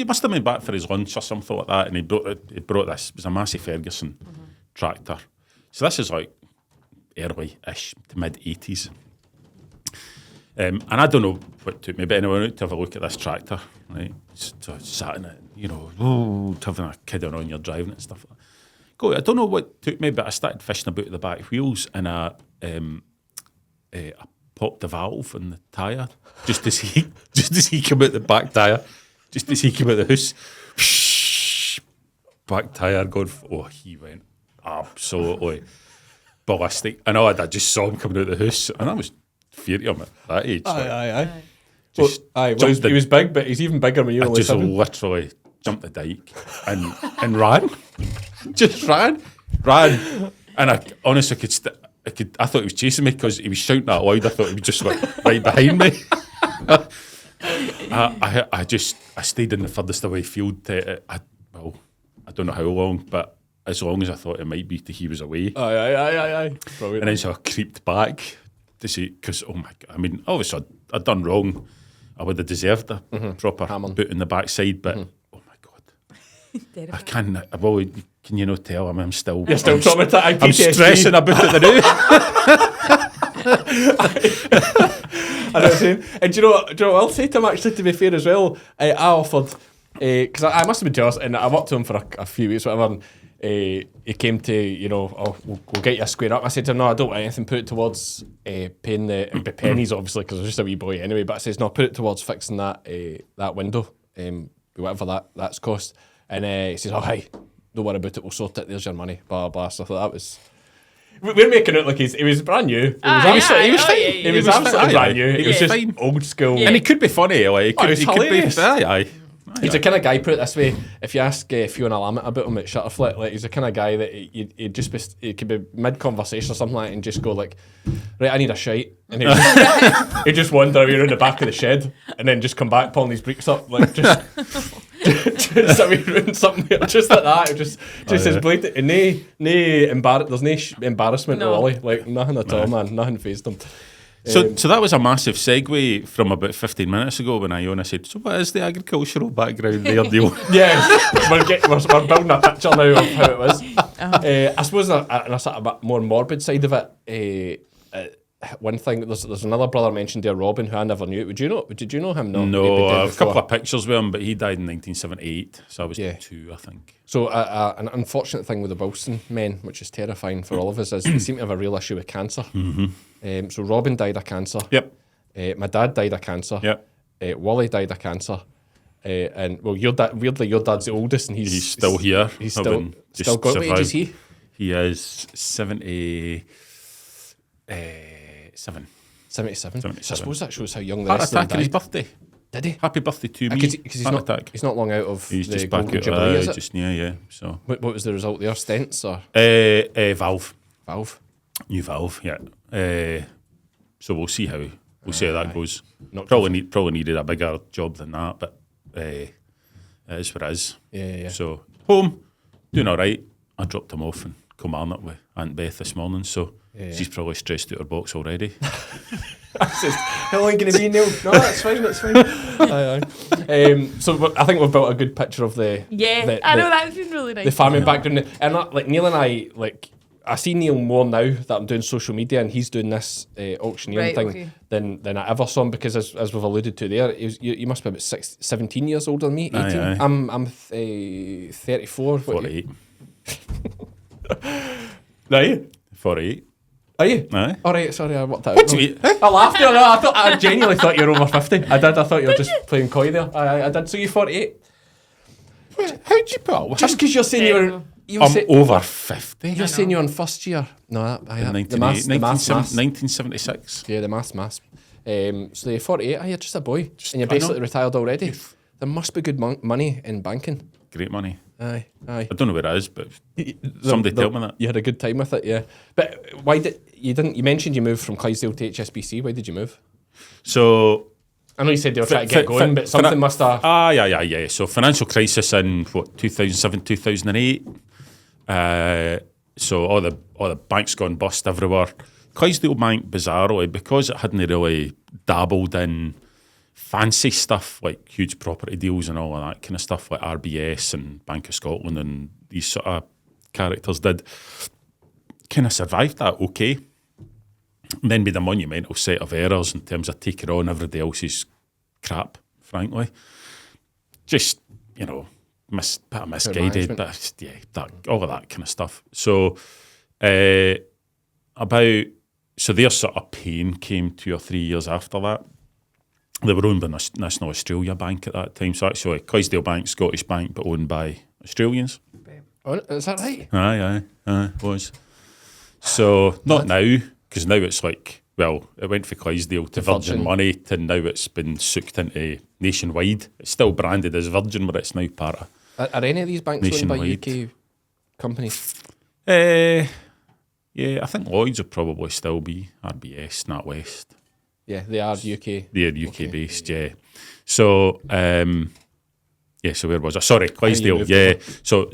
must have been back for his lunch or something like that, and he brought this. It was a Massey Ferguson tractor. So this is like early-ish to mid-80s. And I don't know what took me, but anyway, I went to have a look at this tractor, right? So I sat in it, you know, to having a kid around, you're driving it and stuff like that. I don't know what took me, but I started fishing about the back wheels, and I popped the valve in the tyre just as he came out the back tyre, just as he came out the house. Back tyre going. He went absolutely ballistic. And I just saw him coming out the house, and I was feared of him at that age. Aye. He was big, but he's even bigger when you were only 7. I just literally jumped the dike and ran. Just ran. And I honestly I thought he was chasing me because he was shouting that loud. I thought he was just right behind me. I stayed in the furthest away field. I don't know how long, but as long as I thought it might be till he was away. Aye. Brilliant. And then so I creeped back to see, because, oh my God, I mean, obviously I'd done wrong. I would have deserved a proper boot in the backside, but oh my God. I can't, can you not tell? I'm still... You're still traumatized. I'm stressing about it now. I know what I'm saying. And do you know what I'll say to him, actually, to be fair as well? I offered, because I must have been jealous, and I worked to him for a few weeks, whatever, and he came to, we'll get you a square up. I said to him, no, I don't want anything, put it towards paying the pennies, obviously, because I was just a wee boy anyway, but I says, no, put it towards fixing that window, whatever that's cost. And he says, oh, hey, don't worry about it, we'll sort it, there's your money, blah, blah, stuff like that. Was... We're making it like he was brand new. He was fine. He was absolutely brand new. He was just fine. Old school. And he could be funny, he could be. Aye. He's the kind of guy, put it this way, if you ask Fiona Lamont about him at Shutterflit, like, he's the kind of guy that he could be mid-conversation or something like that and just go like, right, I need a shite. And he'd just wander around the back of the shed and then just come back pulling his breeks up, like, just something just like that. It just says blatant, and there's no embarrassment at Willie, like, nothing at all, man, nothing fazed him. So that was a massive segue from about 15 minutes ago when Iona said, so what is the agricultural background there, Neil? Yes, we're building a picture now of how it was. I suppose on a sort of a more morbid side of it, one thing, there's another brother mentioned there, Robin, who I never knew. Did you know him? No, a couple of pictures with him, but he died in 1978, so I was 2, I think. So an unfortunate thing with the Wilson men, which is terrifying for all of us, is they seem to have a real issue with cancer. So Robin died of cancer. Yep. My dad died of cancer. Yep. Willie died of cancer. And well, weirdly, your dad's the oldest, and he's still here. He's still got. What age is he? He is 77. 77. I suppose that shows how young the rest of them died. His birthday. Did he? Happy birthday to me. Because he's not long out of he's the just back Golden out, Jubilee, is it? Just near, yeah. So what was the result there? Stents or? Valve. Valve. New valve, yeah. So we'll see how that goes. Probably needed a bigger job than that, but it is what it is. Yeah. So home, doing all right. I dropped him off in Kilmarnock with Aunt Beth this morning, so she's probably stressed out her box already. I says, how long can it be, Neil? No, that's fine. Aye. So I think we've built a good picture of the... Yeah, I know, that's been really nice. The farming background. And like Neil and I, like, I see Neil more now that I'm doing social media and he's doing this auctioneering thing than I ever saw him, because as we've alluded to there, you must be about 17 years older than me, 18. Aye. I'm 34. 48. Right? 48. Are you? Aye. All right, sorry, I worked that out. What do you mean? I laughed. I genuinely thought you were over 50. I thought you were just playing coy there. I did. So you're 48. How'd you put? Just because you're saying I'm over 50. You're saying you're in first year. No, the maths. 1976. Yeah, the maths. So you're 48. You're just a boy, and you're basically retired already. There must be good money in banking. Great money. Aye. I don't know where it is, but somebody tell me that. You had a good time with it, yeah. But why you mentioned you moved from Clydesdale to HSBC. Why did you move? So I know you said they were trying to get going, but something must have... Yeah. So financial crisis in 2007, 2008. So all the banks gone bust everywhere. Clydesdale Bank, bizarrely, because it hadn't really dabbled in fancy stuff like huge property deals and all of that kind of stuff like RBS and Bank of Scotland and these sort of characters did, kind of survived that okay. And then made a monumental set of errors in terms of taking on everybody else's crap, frankly. Just, bit of misguided, but all of that kind of stuff. So their sort of pain came 2 or 3 years after that. They were owned by National Australia Bank at that time. So actually, Clydesdale Bank, Scottish Bank, but owned by Australians. Oh, is that right? Aye, it was. So not now, because now it's like, well, it went for Clydesdale to Virgin Money, to now it's been sucked into Nationwide. It's still branded as Virgin, but it's now part of Are any of these banks owned by Nationwide. UK companies? Yeah, I think Lloyds will probably still be RBS, NatWest. Yeah, they are UK. They're UK based, yeah. So, so where was I? Sorry, Clydesdale, yeah. So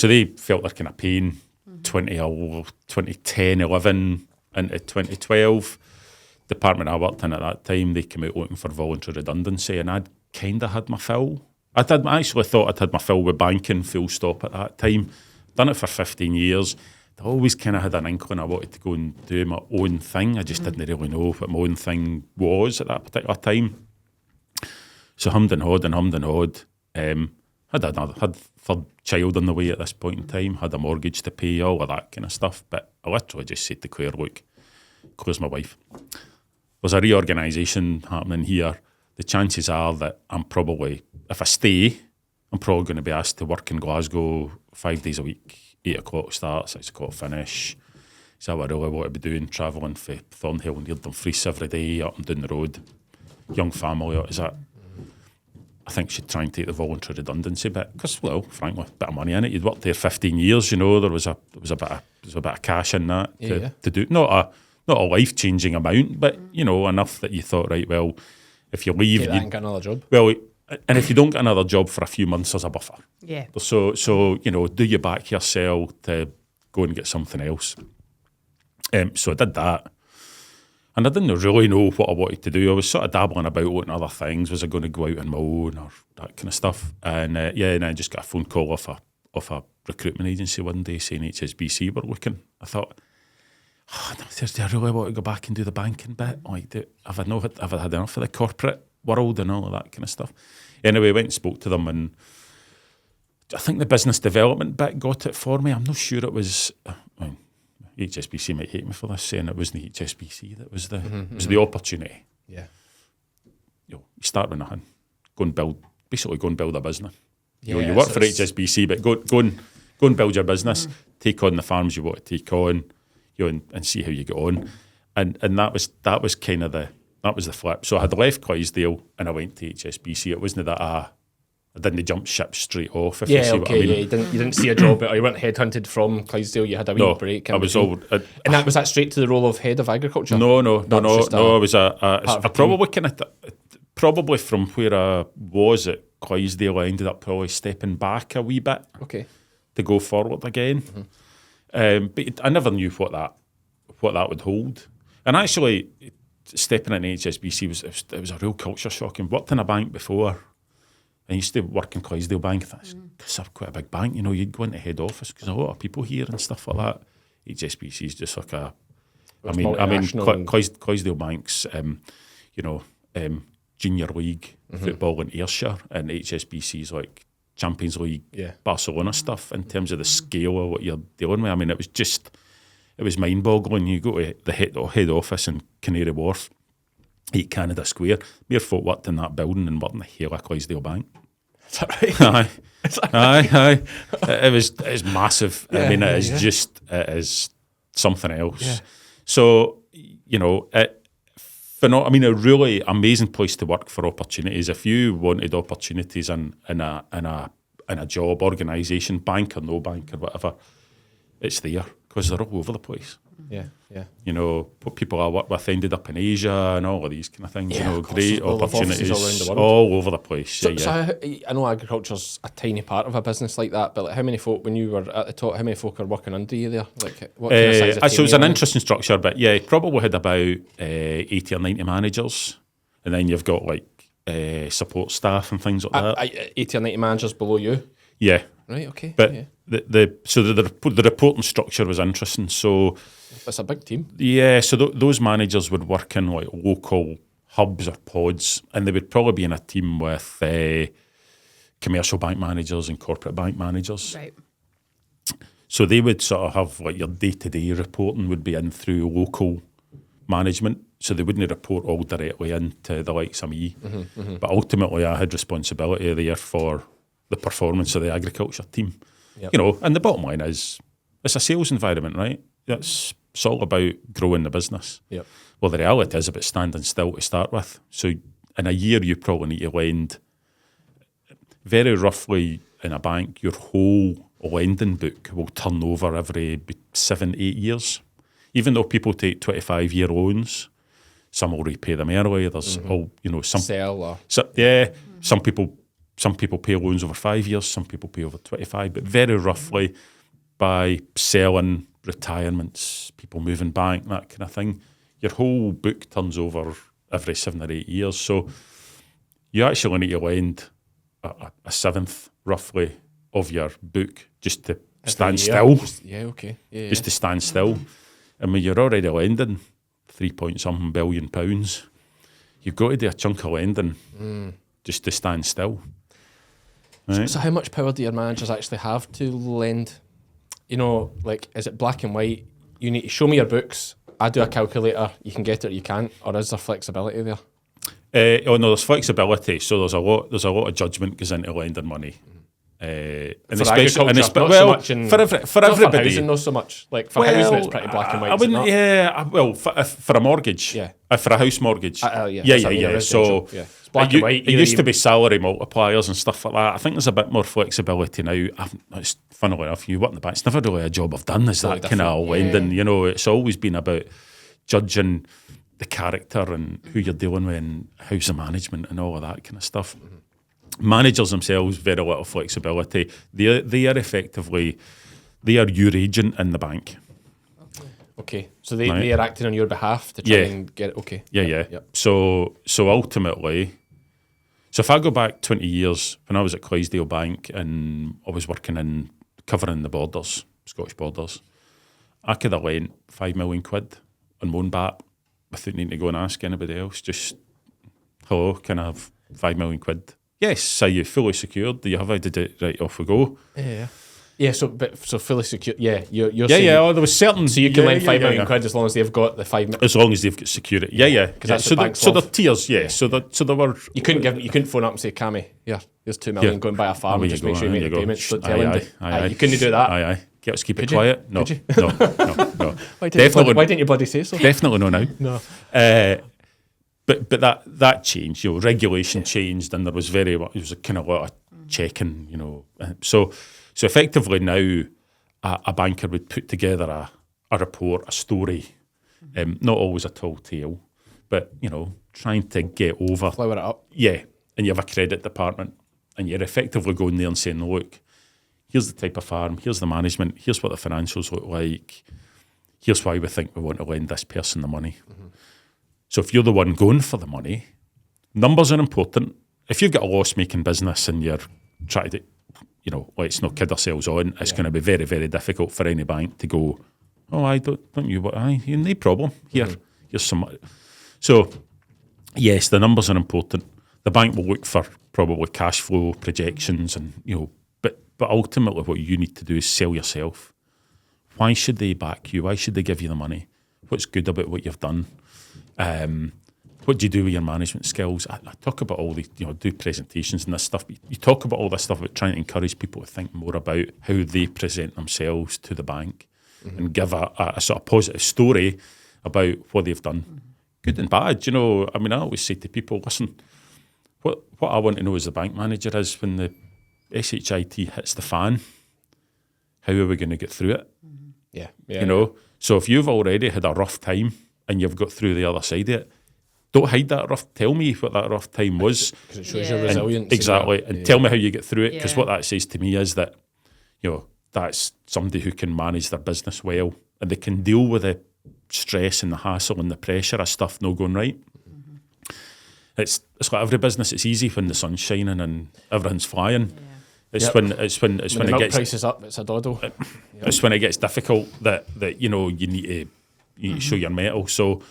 they felt their kind of pain 2010, 11 into 2012. Department I worked in at that time, they came out looking for voluntary redundancy, and I'd kind of had my fill. I actually thought I'd had my fill with banking, full stop at that time. Done it for 15 years. I always kind of had an inkling I wanted to go and do my own thing. I just didn't really know what my own thing was at that particular time. So hummed and hawed. Had third child on the way at this point in time. Had a mortgage to pay, all of that kind of stuff. But I literally just said to Claire, look, Claire's my wife. There's a reorganisation happening here. The chances are that if I stay, I'm probably going to be asked to work in Glasgow 5 days a week. 8 o'clock start, 6 o'clock finish. Is that what I really want to be doing? Travelling for Thornhill and Dumfries every day, up and down the road. Young family, is that? I think she'd try and take the voluntary redundancy bit because, well, frankly, a bit of money in it. You'd worked there 15 years, there was a bit of cash in that to do. Not a life changing amount, but enough that you thought, right, well, if you leave, you get another job. Well, and if you don't get another job for a few months, there's a buffer. Yeah. So do you back yourself to go and get something else? So I did that. And I didn't really know what I wanted to do. I was sort of dabbling about looking at other things. Was I going to go out on my own or that kind of stuff? And and I just got a phone call off a recruitment agency one day saying HSBC were looking. I thought, do I really want to go back and do the banking bit? Like, have I had enough of the corporate world and all of that kind of stuff? Anyway, I went and spoke to them, and I think the business development bit got it for me. I'm not sure it was. HSBC might hate me for this, saying it wasn't the HSBC that was the opportunity. Yeah, you start with nothing, go and build a business. Yeah, you work for HSBC, but go and build your business. Take on the farms you want to take on, and see how you get on. And that was kind of the flip. So I had left Clydesdale and I went to HSBC. It wasn't that I didn't jump ship straight off. If you see what I mean. Yeah, you didn't see a job, or you weren't headhunted from Clydesdale. You had a wee break. I was all. And that was that straight to the role of head of agriculture. No. I was probably from where I was at Clydesdale, I ended up probably stepping back a wee bit. Okay. To go forward again. But I never knew what that would hold. And actually, stepping in HSBC was a real culture shock. And worked in a bank before. I used to work in Clydesdale Bank. It's quite a big bank, you'd go into head office because a lot of people here and stuff like that. HSBC is just like Clydesdale Bank's, junior league football in Ayrshire, and HSBC is like Champions League, Barcelona stuff in terms of the scale of what you're dealing with. I mean, it was mind-boggling. You go to the head office in Canary Wharf, 8 Canada Square. Mere folk worked in that building and worked in the hell of Clydesdale Bank. Is that right? Aye. It's massive. I mean, it is something else. Yeah. So, a really amazing place to work for opportunities. If you wanted opportunities in a job, organisation, bank or no bank or whatever, it's there because they're all over the place. Yeah. People I work with ended up in Asia and all of these kind of things. Great opportunities all around the world. All over the place. So I know agriculture's a tiny part of a business like that, but how many folk, when you were at the top, how many folk are working under you there? Like, what kind of size of team so it was an interesting structure, but probably had about 80 or 90 managers, and then you've got support staff and things like that. 80 or 90 managers below you? Yeah. Right, okay. But the reporting structure was interesting. So it's a big team. Yeah, so those managers would work in local hubs or pods, and they would probably be in a team with commercial bank managers and corporate bank managers. Right. So they would sort of have like your day-to-day reporting would be in through local management. So they wouldn't report all directly into the likes of me. But ultimately I had responsibility there for the performance of the agriculture team. Yep. You know, and the bottom line is it's a sales environment, right? It's all about growing the business. Yep. Well, the reality is about standing still to start with. So in a year, you probably need to lend very roughly in a bank, your whole lending book will turn over every 7-8 years. Even though people take 25-year loans, some will repay them early. There's all, you know, some sell or some people pay loans over 5 years, some people pay over 25, but very roughly by selling, retirements, people moving bank, that kind of thing, your whole book turns over every 7 or 8 years. So you actually need to lend a seventh, roughly, of your book just to stand still. Just to stand still. And when you're already lending £3 billion, you've got to do a chunk of lending just to stand still. Right? So how much power do your managers actually have to lend? You know, like, is it black and white? You need to show me your books, I do a calculator, you can get it or you can't, or is there flexibility there? No, there's flexibility. So there's a lot of judgment goes into lending money. And for agriculture, not so much in, for everybody. For housing, not so much. Like for housing, it's pretty black and white. I wouldn't. For a mortgage, for a house morttage, So it's black and white. It used to be salary multipliers and stuff like that. I think there's a bit more flexibility now. It's funnily enough, you work in the bank. It's never really a job I've done. Is that kind of lending? You know, it's always been about judging the character and who you're dealing with and housing management and all of that kind of stuff. Managers themselves, very little flexibility. They are effectively, they are your agent in the bank. Okay, so they are acting on your behalf to try and get it. Okay. Yep. So ultimately, so if I go back 20 years, when I was at Clydesdale Bank and I was working in covering the borders, Scottish borders, I could have lent £5 million on one bat without needing to go and ask anybody else. Just, hello, can I have £5 million? Yes. Are you fully secured? Do you have it? Right, off we go. Yeah, so fully secured. Yeah, you're saying. Yeah, there was certain. So you can lend £5 million as long as they've got the £5 million. As long as they've got security. Yeah. So the tiers. Yeah. So there were. You couldn't phone up and say, Cammy, here's £2 million, go and buy a farm and just make sure you make the payments. You couldn't do that. Aye. Let's keep it quiet. No. Why didn't you bloody say so? Definitely no now. No. But that changed. You know, regulation changed, and there was it was a kind of lot of checking. You know, so effectively now a banker would put together a report, a story, not always a tall tale, but you know, trying to get over. Flower it up. Yeah, and you have a credit department, and you're effectively going there and saying, look, here's the type of farm, here's the management, here's what the financials look like, here's why we think we want to lend this person the money. So if you're the one going for the money, numbers are important. If you've got a loss-making business and you're trying to, you know, let's not kid ourselves on, it's going to be very, very difficult for any bank to go, don't you no problem. Here's some. So, yes, the numbers are important. The bank will look for probably cash flow projections and, you know, but ultimately what you need to do is sell yourself. Why should they back you? Why should they give you the money? What's good about what you've done? What do you do with your management skills? I talk about all the, you know, do presentations and this stuff. You talk about all this stuff about trying to encourage people to think more about how they present themselves to the bank and give a sort of positive story about what they've done, good and bad. You know, I mean, I always say to people, listen, what I want to know as the bank manager is when the SHIT hits the fan, how are we going to get through it? You know, so if you've already had a rough time and you've got through the other side of it, don't hide that rough. Tell me what that rough time was. Because it shows your resilience. Exactly. And tell me how you get through it. Because what that says to me is that, you know, that's somebody who can manage their business well and they can deal with the stress and the hassle and the pressure of stuff not going right. It's like every business. It's easy when the sun's shining and everything's flying. It's when it gets prices up. It's a doddle. It's when it gets difficult that you know you need to show your mettle. So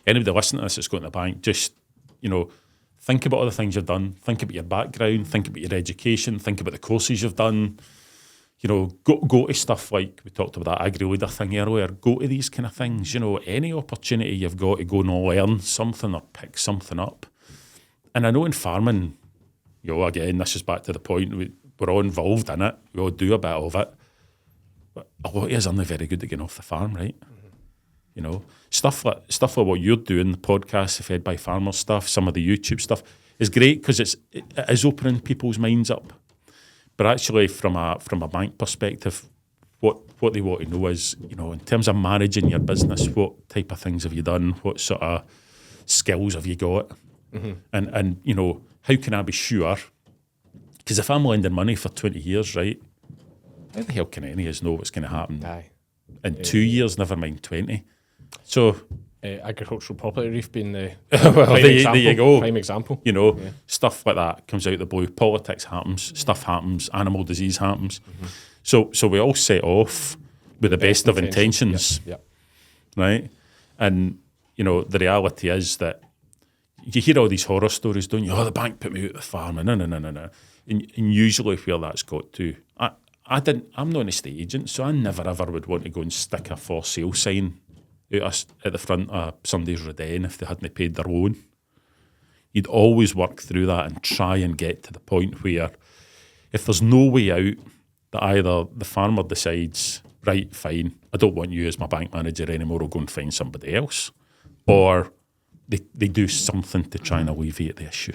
anybody listening to this that's going to the bank, just, you know, Think about all the things you've done. Think about your background. Think about your education. Think about the courses you've done. You know, go to stuff like, we talked about that agri-leader thing earlier. Go to these kind of things. You know, any opportunity you've got to go and learn something or pick something up. And I know in farming, you know, again, this is back to the point, we're all involved in it. We all do a bit of it. But a lot of us aren't very good at getting off the farm, right? You know, stuff like what you're doing, the podcast, the Fed by Farmers stuff, some of the YouTube stuff, is great because it is opening people's minds up. But actually, from a bank perspective, what they want to know is, you know, in terms of managing your business, what type of things have you done? What sort of skills have you got? And you know, how can I be sure? Because if I'm lending money for 20 years, right, how the hell can any of us know what's going to happen in 2 years, never mind 20? So agricultural property reef being the well, there you go. Prime example. You know, stuff like that comes out of the blue. Politics happens, stuff happens, animal disease happens. So we all set off with the best of intentions, right? And you know, the reality is that you hear all these horror stories, don't you? Oh, the bank put me out of the farm, and no. And usually where that's got to, I'm not an estate agent, so I never ever would want to go and stick a for sale sign at the front of somebody's Roden if they hadn't paid their loan. You'd always work through that and try and get to the point where if there's no way out, that either the farmer decides, right, fine, I don't want you as my bank manager anymore, I'll go and find somebody else, or they do something to try and alleviate the issue.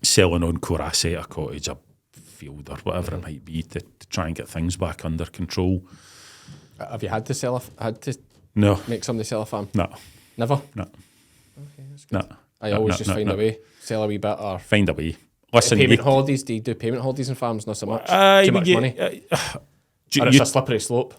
Sell an on-core asset, a cottage, a field, or whatever it might be, to try and get things back under control. Have you had to No. Make somebody sell a farm? No. Never? No. Okay, that's good. No. I always find a way. Sell a wee bit or... Find a way. Listen, payment holidays, do you do payment holidays in farms? Not so much. Too much money? Or it's a slippery slope?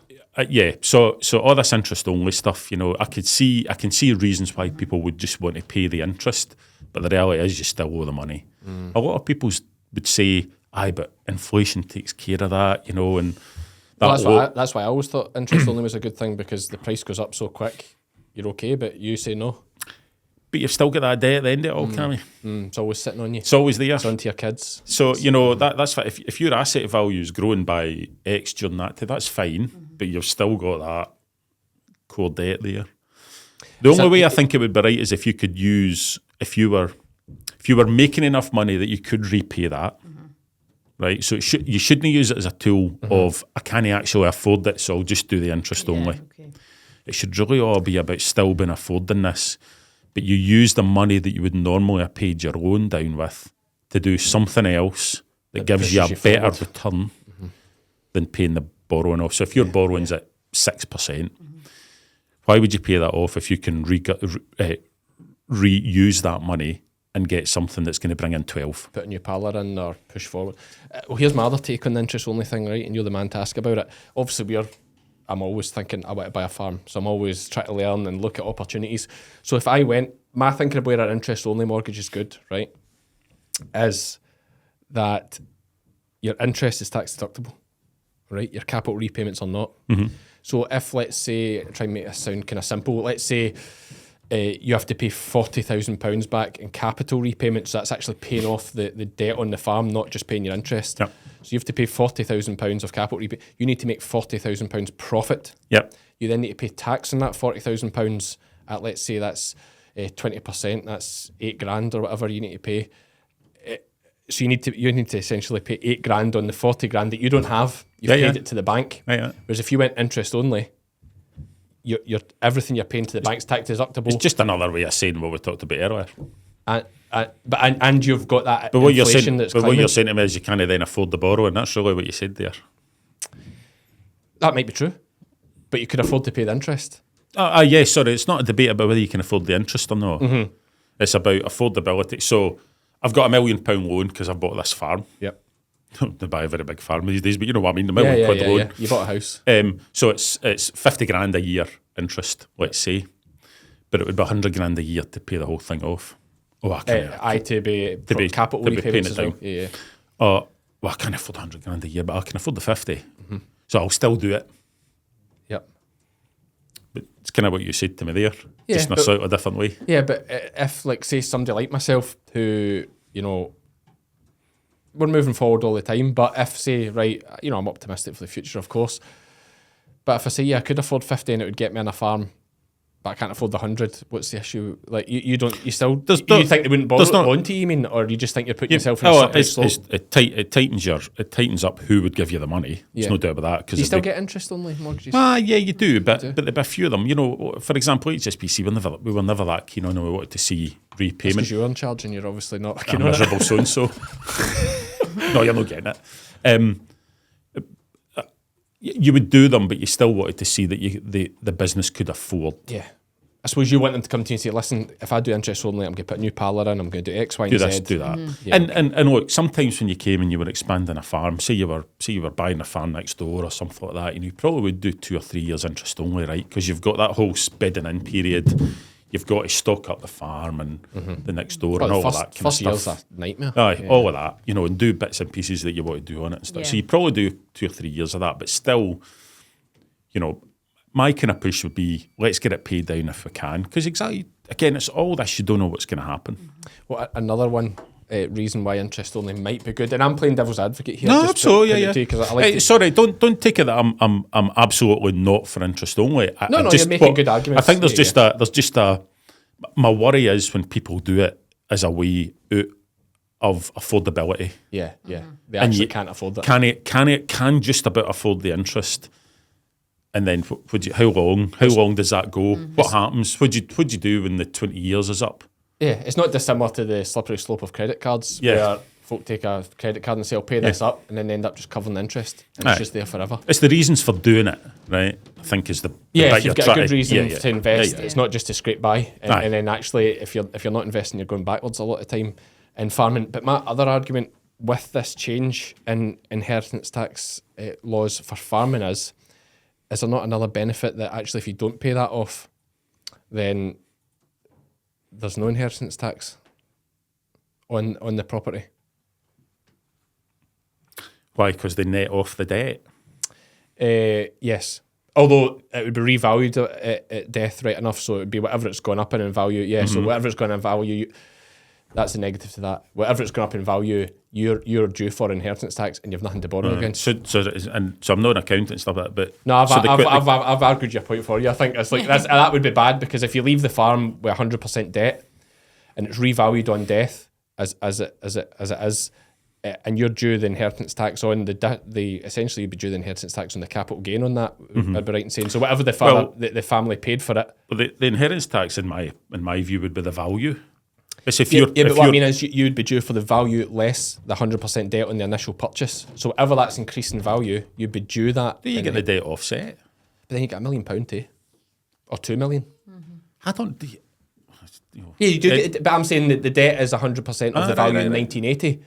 Yeah, so all this interest-only stuff, you know, I can see reasons why people would just want to pay the interest, but the reality is you still owe the money. A lot of people would say, aye, but inflation takes care of that, you know, and... That's why I always thought interest only was a good thing, because the price goes up so quick, you're okay, but you say no. But you've still got that debt at the end of it all, Cammy. It's always sitting on you. It's always there. It's onto your kids. So, you know, that's fine. If your asset value is growing by X during that time, that's fine, but you've still got that core debt there. The only way I think it would be right is if you could use, if you were making enough money that you could repay that, right? So you shouldn't use it as a tool of, I can't actually afford it, so I'll just do the interest only. Okay. It should really all be about still being affording this, but you use the money that you would normally have paid your loan down with to do something else that gives you a better return than paying the borrowing off. So if your borrowing's at 6%, why would you pay that off if you can reuse that money and get something that's going to bring in 12? Put a new parlour in or push forward. Well, here's my other take on the interest only thing, right? And you're the man to ask about it. Obviously, I'm always thinking I want to buy a farm, so I'm always trying to learn and look at opportunities. So if I went, my thinking of where an interest only mortgage is good, right, is that your interest is tax deductible, right? Your capital repayments are not. So if, let's say, try and make this sound kind of simple, let's say you have to pay £40,000 back in capital repayments, so that's actually paying off the debt on the farm, not just paying your interest. Yep. So you have to pay £40,000 of capital repayment. You need to make £40,000 profit. Yep. You then need to pay tax on that £40,000 at, let's say that's 20%, that's £8,000 or whatever you need to pay. So you need to essentially pay £8,000 on the £40,000 that you don't have. You've paid it to the bank. Whereas if you went interest only, you're everything you're paying to the bank's tax deductible. It's just another way of saying what we talked about earlier. And you've got that but what inflation that's climbing. What you're saying to me is you can't then afford the borrowing. That's really what you said there. That might be true, but you could afford to pay the interest. Yeah, sorry, it's not a debate about whether you can afford the interest or not. It's about affordability. So I've got £1 million loan because I've bought this farm. Yep. Don't buy a very big farm these days, but you know what I mean, £1 million loan. Yeah. You bought a house. So it's $50,000 a year interest, let's say, but it would be $100,000 a year to pay the whole thing off. Oh, I can't. To be capital repayments as well. Yeah. Well, I can't afford $100,000 a year, but I can afford the 50. So I'll still do it. Yep. But it's kind of what you said to me there, Yeah, just in a slightly different way. Yeah, but if, like, say, somebody like myself who, you know, we're moving forward all the time, but if, say, right, you know, I'm optimistic for the future, of course, but if I say, yeah, I could afford 50 and it would get me on a farm, but I can't afford the 100, what's the issue? Like, you think they wouldn't bother on to you, mean, or you just think you're putting yourself in a slippery slope? It tightens up who would give you the money. There's no doubt about that. Do you still get interest-only mortgages? Yeah, you do, but there'll be a few of them. You know, for example, HSBC, we were never that keen on it. We wanted to see repayment. Because you're in charge and you're obviously not keen I'm on it. miserable so-and-so. No, you're not getting it. You would do them, but you still wanted to see that the business could afford. Yeah. I suppose you want them to come to you and say, listen, if I do interest only, I'm going to put a new parlour in, I'm going to do X, Y, and Z. Do that. Mm-hmm. Yeah. And look, sometimes when you came and you were expanding a farm, say you were buying a farm next door or something like that, you probably would do 2 or 3 years interest only, right? Because you've got that whole bedding in period. You've got to stock up the farm and the next door and all of that kind of stuff. First year's a nightmare. Aye, all of that, you know, and do bits and pieces that you want to do on it and stuff. Yeah. So you probably do 2 or 3 years of that, but still, you know, my kind of push would be, let's get it paid down if we can. Because exactly, again, it's all this, you don't know what's going to happen. Well, another one reason why interest only might be good, and I'm playing devil's advocate here. No, absolutely, yeah. Sorry, don't take it that I'm absolutely not for interest only. You're making good arguments. I think there's just a. My worry is when people do it as a way out of affordability. Yeah. They actually can't afford it. Can just about afford the interest. And then how long does that go? What happens? What'd you do when the 20 years is up? Yeah, it's not dissimilar to the slippery slope of credit cards, where folk take a credit card and say, I'll pay this up, and then they end up just covering the interest, and it's just there forever. It's the reasons for doing it, right? I think is the if you've got a good reason to invest, yeah. It's not just to scrape by, and then actually, if you're not investing, you're going backwards a lot of time in farming. But my other argument with this change in inheritance tax laws for farming is there not another benefit that actually if you don't pay that off, then there's no inheritance tax on the property? Why? Because they net off the debt? Yes. Although it would be revalued at death, right enough, so it would be whatever it's gone up in value. So whatever it's gone in value, that's a negative to that. Whatever it's gone up in value, you're due for inheritance tax and you've nothing to borrow against. So I'm not an accountant and stuff like that, but no, I've argued your point for you. I think it's like that would be bad, because if you leave the farm with 100% debt and it's revalued on death as it is, and you're due the inheritance tax on the essentially you'd be due the inheritance tax on the capital gain on that. I'd be right in saying. So whatever the family paid for it. But the inheritance tax in my view would be the value. It's but what I mean is you'd be due for the value less the 100% debt on the initial purchase. So whatever that's increased in value, you'd be due that. You get the debt offset. But then you get £1 million too, or 2 million. I don't. Yeah, you do. But I'm saying that the debt is 100% of the value in 1980.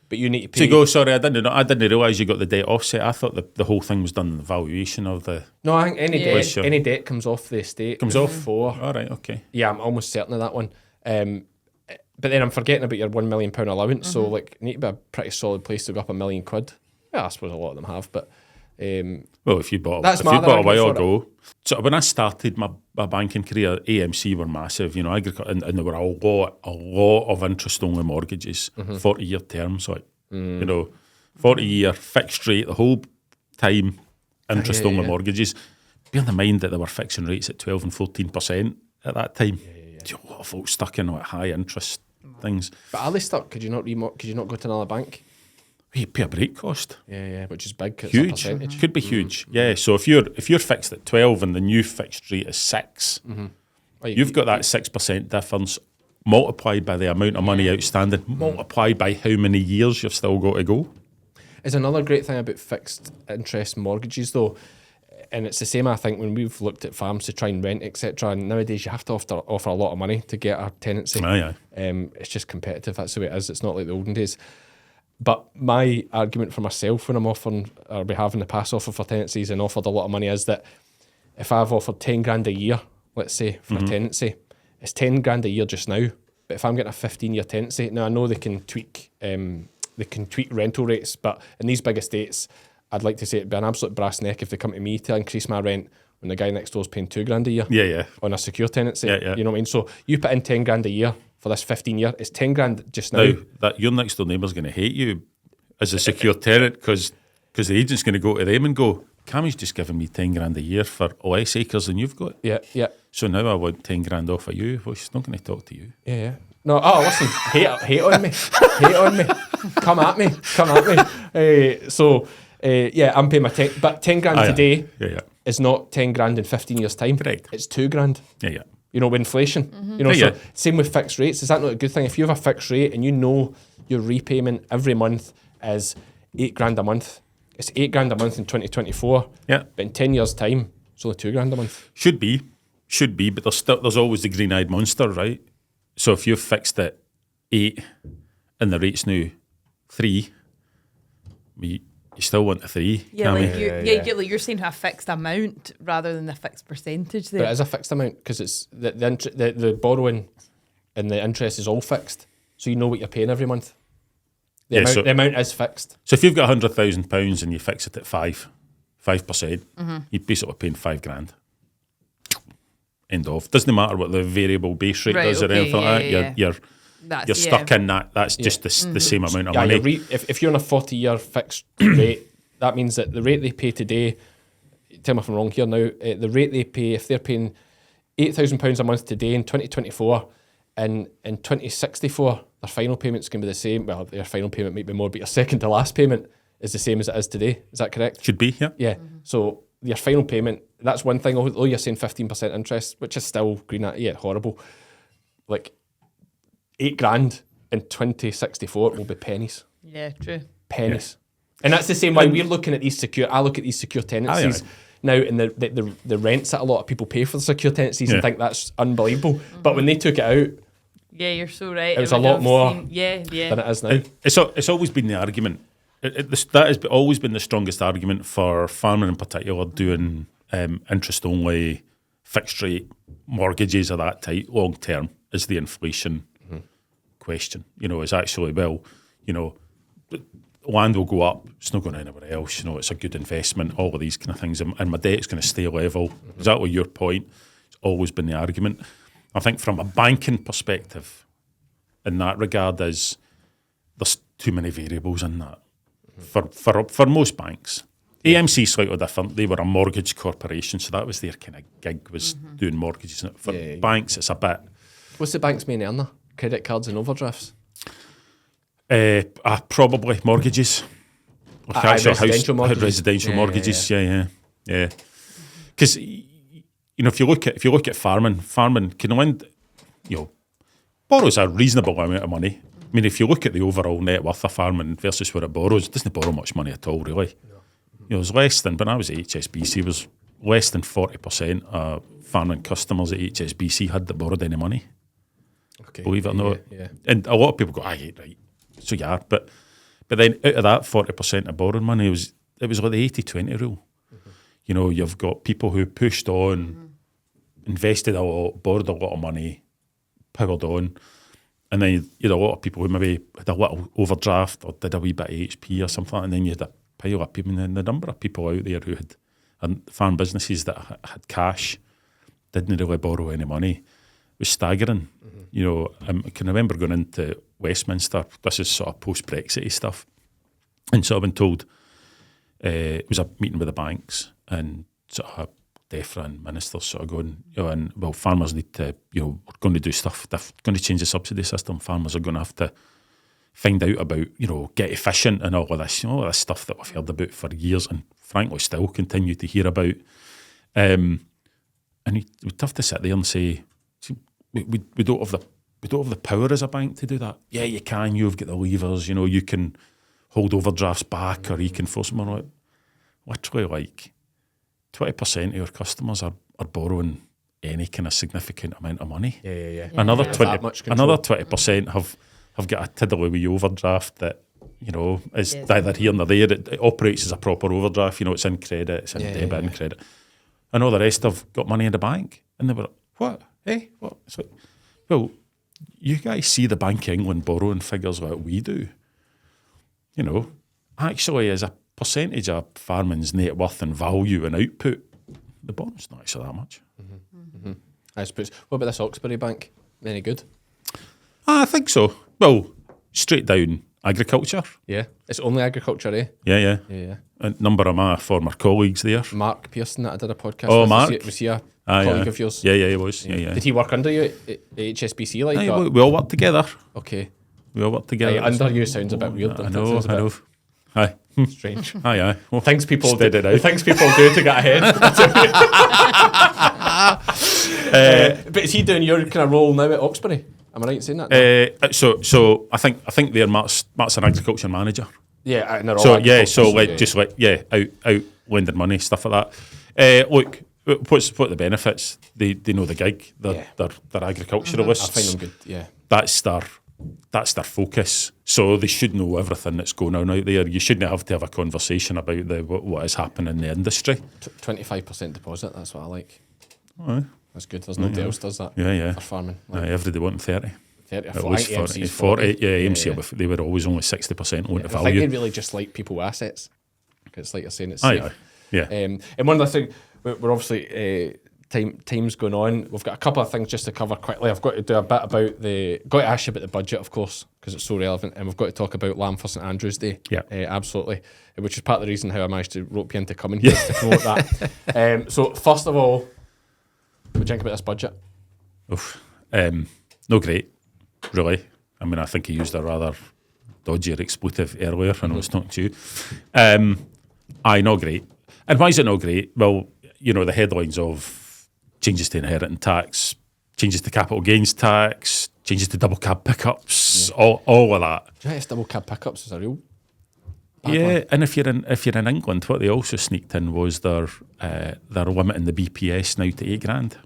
But you need to pay. So go. Sorry, I didn't realise you got the debt offset. I thought the whole thing was done in the valuation of the. No, I think any debt comes off the estate. Comes off. Before. All right. Okay. Yeah, I'm almost certain of that one. But then I'm forgetting about your £1 million allowance. So like, you need to be a pretty solid place to go up £1 million. Yeah, I suppose a lot of them have, but. Well, if you bought a while ago. So when I started my banking career, AMC were massive, you know, and there were a lot of interest-only mortgages, 40-year terms, like, you know, 40-year fixed rate the whole time, interest-only mortgages. Bear in mind that they were fixing rates at 12 and 14% at that time. A lot of folks stuck in like high interest things. But are they stuck? Could you not go to another bank? You pay a break cost. Yeah, which is big. It's huge. A percentage. Could be huge. Yeah. So if you're fixed at 12 and the new fixed rate is 6, you've got that 6% difference multiplied by the amount of money outstanding, multiplied by how many years you've still got to go. Is another great thing about fixed interest mortgages though, and it's the same I think when we've looked at farms to try and rent, etc. And nowadays you have to offer a lot of money to get a tenancy. It's just competitive. That's the way it is. It's not like the olden days. But my argument for myself when I'm offering, or we have in the past offered for tenancies and offered a lot of money, is that if I've offered 10 grand a year, let's say, for a tenancy, it's 10 grand a year just now. But if I'm getting a 15-year tenancy, now I know they can tweak rental rates, but in these big estates, I'd like to say it'd be an absolute brass neck if they come to me to increase my rent when the guy next door is paying $2,000 a year. Yeah. On a secure tenancy. Yeah. You know what I mean? So you put in 10 grand a year for this 15 year. It's 10 grand just now. That your next door neighbour's going to hate you as a secure tenant because the agent's going to go to them and go, Cammy's just giving me 10 grand a year for less acres than you've got. Yeah. So now I want 10 grand off of you. Well, she's not going to talk to you. Yeah. No, listen, hate on me. Hate on me. Come at me. I'm paying my 10, but 10 grand today is not 10 grand in 15 years' time. Correct. It's 2 grand. Yeah. You know, with inflation. You know, so same with fixed rates. Is that not a good thing? If you have a fixed rate and you know your repayment every month is 8 grand a month, it's 8 grand a month in 2024. Yeah. But in 10 years' time, it's only 2 grand a month. Should be, but there's always the green-eyed monster, right? So if you've fixed it 8 and the rate's now 3, you still want a 3. Yeah, you're saying a fixed amount rather than a fixed percentage there. But it is a fixed amount because it's the borrowing and the interest is all fixed. So you know what you're paying every month. The amount is fixed. So if you've got £100,000 and you fix it at 5%, you're basically paying 5 grand. End of. Doesn't matter what the variable base rate does or anything like that. You're stuck in that. That's just the same amount of money. If you're on a 40-year fixed rate, that means that the rate they pay today, tell me if I'm wrong here now, the rate they pay, if they're paying £8,000 a month today in 2024, and in 2064, their final payment's going to be the same. Well, their final payment might be more, but your second to last payment is the same as it is today. Is that correct? Should be, yeah. Yeah. So your final payment, that's one thing. Although you're saying 15% interest, which is still green at, horrible. Like 8 grand in 2064 will be pennies. Yeah, true. Pennies. Yeah. And that's the same way we're looking at these secure. I look at these secure tenancies now, and the rents that a lot of people pay for the secure tenancies and think that's unbelievable. But when they took it out, yeah, you're so right. It was a lot more than it is now. It's always been the argument. That has always been the strongest argument for farming in particular doing interest-only fixed-rate mortgages of that type long-term is the inflation question. It's actually, land will go up, it's not going anywhere else, it's a good investment, all of these kind of things, and my debt's going to stay level. Exactly your point. It's always been the argument. I think from a banking perspective, in that regard, there's too many variables in that. For most banks. AMC slightly different. They were a mortgage corporation, so that was their kind of gig, was doing mortgages. For banks, it's a bit... What's the bank's main earner? Credit cards and overdrafts? Probably mortgages. Residential mortgages. Residential mortgages, yeah. Because, if you look at farming can lend, borrows a reasonable amount of money. I mean, if you look at the overall net worth of farming versus what it borrows, it doesn't borrow much money at all, really. No. It was less than, when I was at HSBC, it was less than 40% of farming customers at HSBC had that borrowed any money. Okay. Believe it or not. Yeah. And a lot of people go, right. So you are. But then out of that 40% of borrowing money, it was like the 80-20 rule. You've got people who pushed on, invested a lot, borrowed a lot of money, powered on. And then you had a lot of people who maybe had a little overdraft or did a wee bit of HP or something, and then you had a pile of people, and then the number of people out there who had farm businesses that had cash, didn't really borrow any money, was staggering. I can remember going into Westminster, this is sort of post-Brexit stuff, and sort of been told, it was a meeting with the banks, and sort of DEFRA and ministers sort of going, farmers need to, we're going to do stuff, they're going to change the subsidy system, farmers are going to have to find out about, get efficient and all of this, all this stuff that we've heard about for years and frankly still continue to hear about. And we'd have to sit there and say, we don't have the power as a bank to do that. Yeah, you can, you've got the levers, you can hold overdrafts back or you can force them on. Literally 20% of your customers are borrowing any kind of significant amount of money. Yeah. Another 20% have got a tiddly wee overdraft that, is either here or there. It operates as a proper overdraft. It's in credit, it's in debit and credit. And all the rest have got money in the bank. And they were like, what? Hey, what? It's like, well, you guys see the Bank of England borrowing figures like we do. Actually, as a percentage of farming's net worth and value and output, the bond's not actually that much. I suppose. What about this Hawkesbury Bank? Any good? I think so. Well, straight down agriculture. Yeah. It's only agriculture, eh? Yeah. Yeah. A number of my former colleagues there. Mark Pearson that I did a podcast Oh, with. Mark. Was he a colleague of yours? Yeah, he was. Yeah. Did he work under you at HSBC? Like that? We all work together. Okay. We all work together. Under you sounds a bit weird. I know. Aye. Strange. Aye. Well, Things people do. steady now. Things people do to get ahead. But is he doing your kind of role now at Hawkesbury? Am I right in saying that? So I think there Matt's an agriculture manager. Yeah, and they're all So out lending money, stuff like that. Look, what the benefits? They know the gig. They're agriculturalists. I find them good. Yeah. That's their focus. So they should know everything that's going on out there. You shouldn't have to have a conversation about what is happening in the industry. 25% deposit. That's what I like. Aye. That's good. There's nobody else does that. Yeah. For farming. Everybody wanting 30. 30 or At 40. least AMC's 40. Yeah, AMC, they were always only 60% loan to I think value. they really just like people assets. It's like you're saying, it's Aye, safe. yeah. And one of the things, we're obviously, time's going on. We've got a couple of things just to cover quickly. I've got to do a bit about got to ask you about the budget, of course, because it's so relevant. And we've got to talk about Lamb for St Andrew's Day. Yeah. Absolutely. Which is part of the reason how I managed to rope you into coming here to promote that. So first of all, what do you think about this budget? Oof. No great, really. I mean, I think he used a rather dodgier expletive earlier when I was talking to you. Aye, not great. And why is it not great? Well, the headlines of changes to inheritance tax, changes to capital gains tax, changes to double cab pickups, all of that. Do you think it's double cab pickups is a real Yeah, and if you're in England, what they also sneaked in was they're limiting the BPS now to $8,000.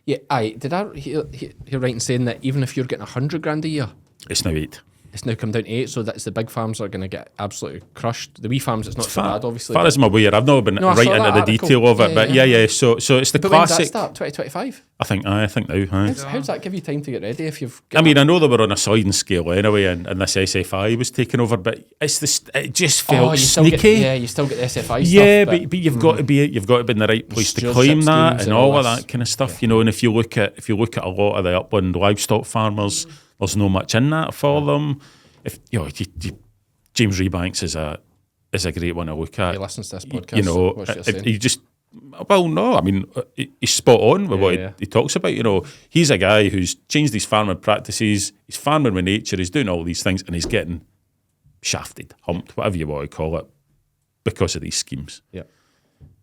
Yeah, did I hear right in saying that even if you're getting $100,000 a year, It's now 8. it's now come down to 8, so that's the big farms are going to get absolutely crushed. The wee farms, it's not so bad, obviously. As far as I'm aware, I've not been I right saw into that the article. detail of it, but Yeah. So it's the But when did that classic. start? 2025? I think now. How does that give you time to get ready if you've got I mean, I know they were on a sliding scale anyway, and this SFI was taking over, but it just felt you still sneaky. you still get the SFI stuff. Yeah, but you've got to be in the right place to Stewardship claim that schemes and and all all of this. that kind of stuff, And if you look at a lot of the upland livestock farmers, there's no much in that for them. If James Rebanks is a great one to look at. He listens to this podcast. What's your saying? He just no, I mean he's spot on with what he talks about. He's a guy who's changed his farming practices. He's farming with nature. He's doing all these things, and he's getting shafted, humped, whatever you want to call it, because of these schemes. Yeah.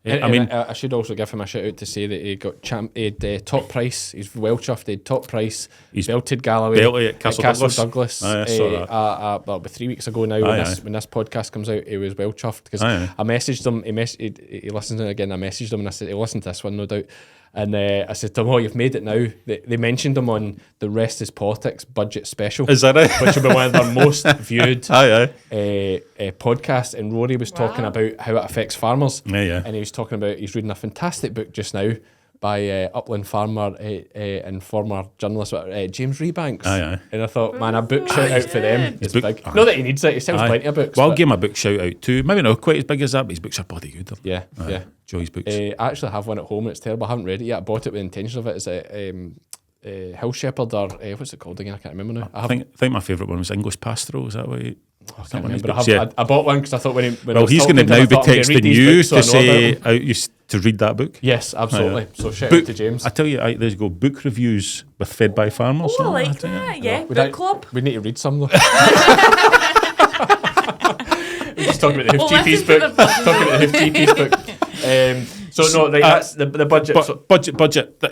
I mean, I should also give him a shout out to say that he got top price. He's well chuffed. He had top price. He's belted Galloway. Belted at Castle Douglas. I saw that. About 3 weeks ago now, when this podcast comes out, he was well chuffed because I messaged him. He listened to it again. I messaged him and I said, he'll listen to this one, no doubt. And I said to him, you've made it now. They mentioned him on the Rest is Politics budget special. Is that right? Which will be one of their most viewed podcasts. And Rory was talking about how it affects farmers. And he was talking about, he's reading a fantastic book just now by upland farmer and former journalist James Rebanks. And I thought, man, a book shout out for them. It's big. Not that he needs it, he sells plenty of books. Well, I'll give him a book shout out too. Maybe not quite as big as that, but his books are bloody good. Yeah. Joy's books. I actually have one at home and it's terrible. I haven't read it yet. I bought it with the intention of it. It's a Hill Shepherd or what's it called again? I can't remember now. I think my favourite one was English Pastoral. Is that what? I can't remember. I bought one because I thought when he's going to now be texting you to say to read that book. Yes, absolutely. So shout out to James. I tell you, there you go. Book reviews with Fed by Farmers. Oh, I like that. Yeah, book club. We need to read some though. We're just talking about the Hoof GP's book. So no, right, that's the budget. Budget.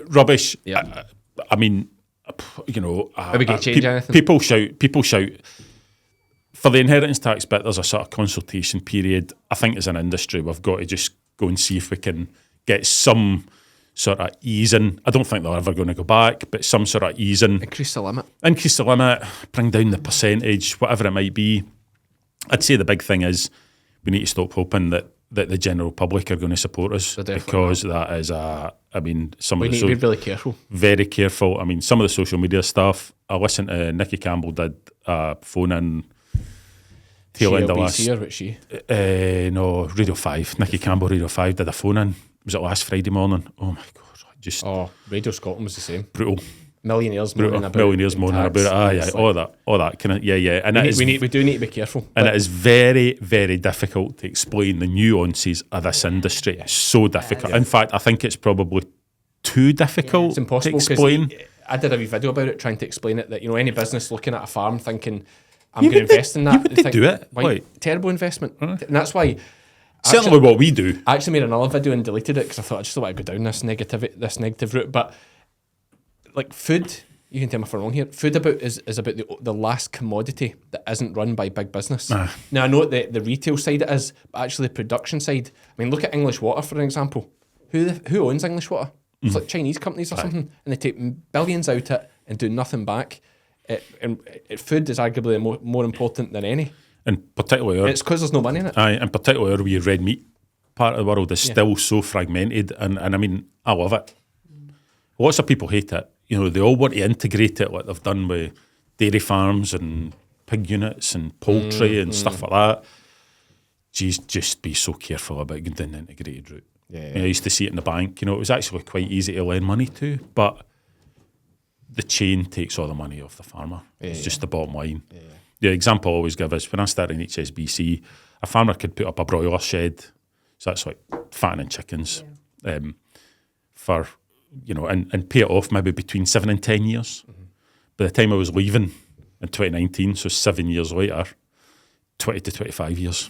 Rubbish. Yeah. I mean, we can change anything. People shout. For the inheritance tax bit, there's a sort of consultation period. I think as an industry, we've got to just go and see if we can get some sort of easing. I don't think they're ever going to go back, but some sort of easing. Increase the limit, bring down the percentage, whatever it might be. I'd say the big thing is we need to stop hoping that the general public are going to support us, because that is we need to be really careful. Very careful. I mean, some of the social media stuff, I listened to Nikki Campbell did a phone-in tail end of last... Or was she? No, Radio 5. Nikki Campbell, Radio 5, did a phone-in was it last Friday morning? Oh my God, Radio Scotland was the same. Brutal. Millionaires moaning about it. All that kind of And we do need to be careful. And it is very, very difficult to explain the nuances of this industry. It's so difficult. In fact, I think it's probably too difficult it's impossible to explain. I did a wee video about it, trying to explain it, that any business looking at a farm thinking, I'm going to invest in that. Would they do it? Terrible investment. And that's why... Certainly what we do. I actually made another video and deleted it because I thought I just don't want to go down this negative route. But like food, you can tell me if I'm wrong here, food is about the last commodity that isn't run by big business. Now I know the retail side it is, but actually the production side, I mean, look at English Water for an example. Who owns English Water? It's like Chinese companies or something, and they take billions out it and do nothing back. Food is arguably more important than any. And particularly... it's because there's no money in it. And particularly our wee red meat part of the world is still so fragmented, and I mean, I love it. Lots of people hate it. They all want to integrate it like they've done with dairy farms and pig units and poultry and stuff like that. Geez, just be so careful about going down the integrated route. I used to see it in the bank. It was actually quite easy to lend money to, but the chain takes all the money off the farmer. It's just the bottom line. The example I always give is when I started in HSBC, a farmer could put up a broiler shed, so that's like fattening chickens, for and pay it off maybe between 7 and 10 years. By the time I was leaving in 2019, so 7 years later, 20 to 25 years.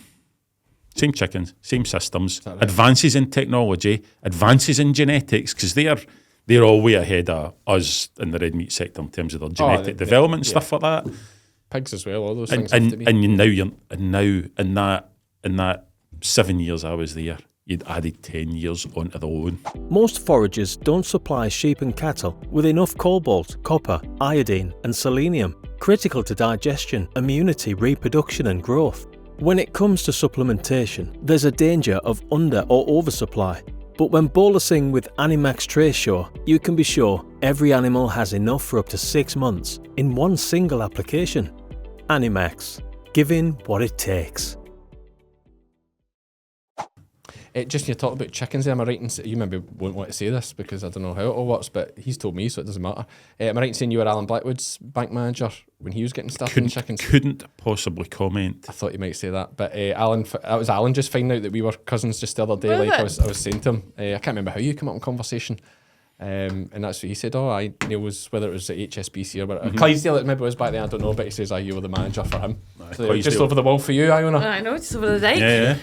Same chickens, same systems, advances in technology, advances in genetics, because they're all way ahead of us in the red meat sector in terms of their genetic development and stuff like that. Pigs as well, all those things. And now in that 7 years I was there, you'd added 10 years onto the loan. Most foragers don't supply sheep and cattle with enough cobalt, copper, iodine and selenium, critical to digestion, immunity, reproduction and growth. When it comes to supplementation, there's a danger of under or oversupply. But when bolusing with Animax Tracesure, you can be sure every animal has enough for up to 6 months in one single application. Animax, giving what it takes. Just you're talking about chickens there, am I right in saying, you maybe won't want to say this because I don't know how it all works, but he's told me so it doesn't matter. Am I right in saying you were Alan Blackwood's bank manager when he was getting started in chickens? Couldn't possibly comment. I thought you might say that, but that was Alan just finding out that we were cousins just the other day. Was like it? I was saying to him, I can't remember how you came up in conversation. And that's what he said. Neil was, whether it was at HSBC or whatever. Clydesdale it maybe was back then, I don't know, but he says you were the manager for him. So just over the wall for you, Iona. I know, just over the dike. Yeah.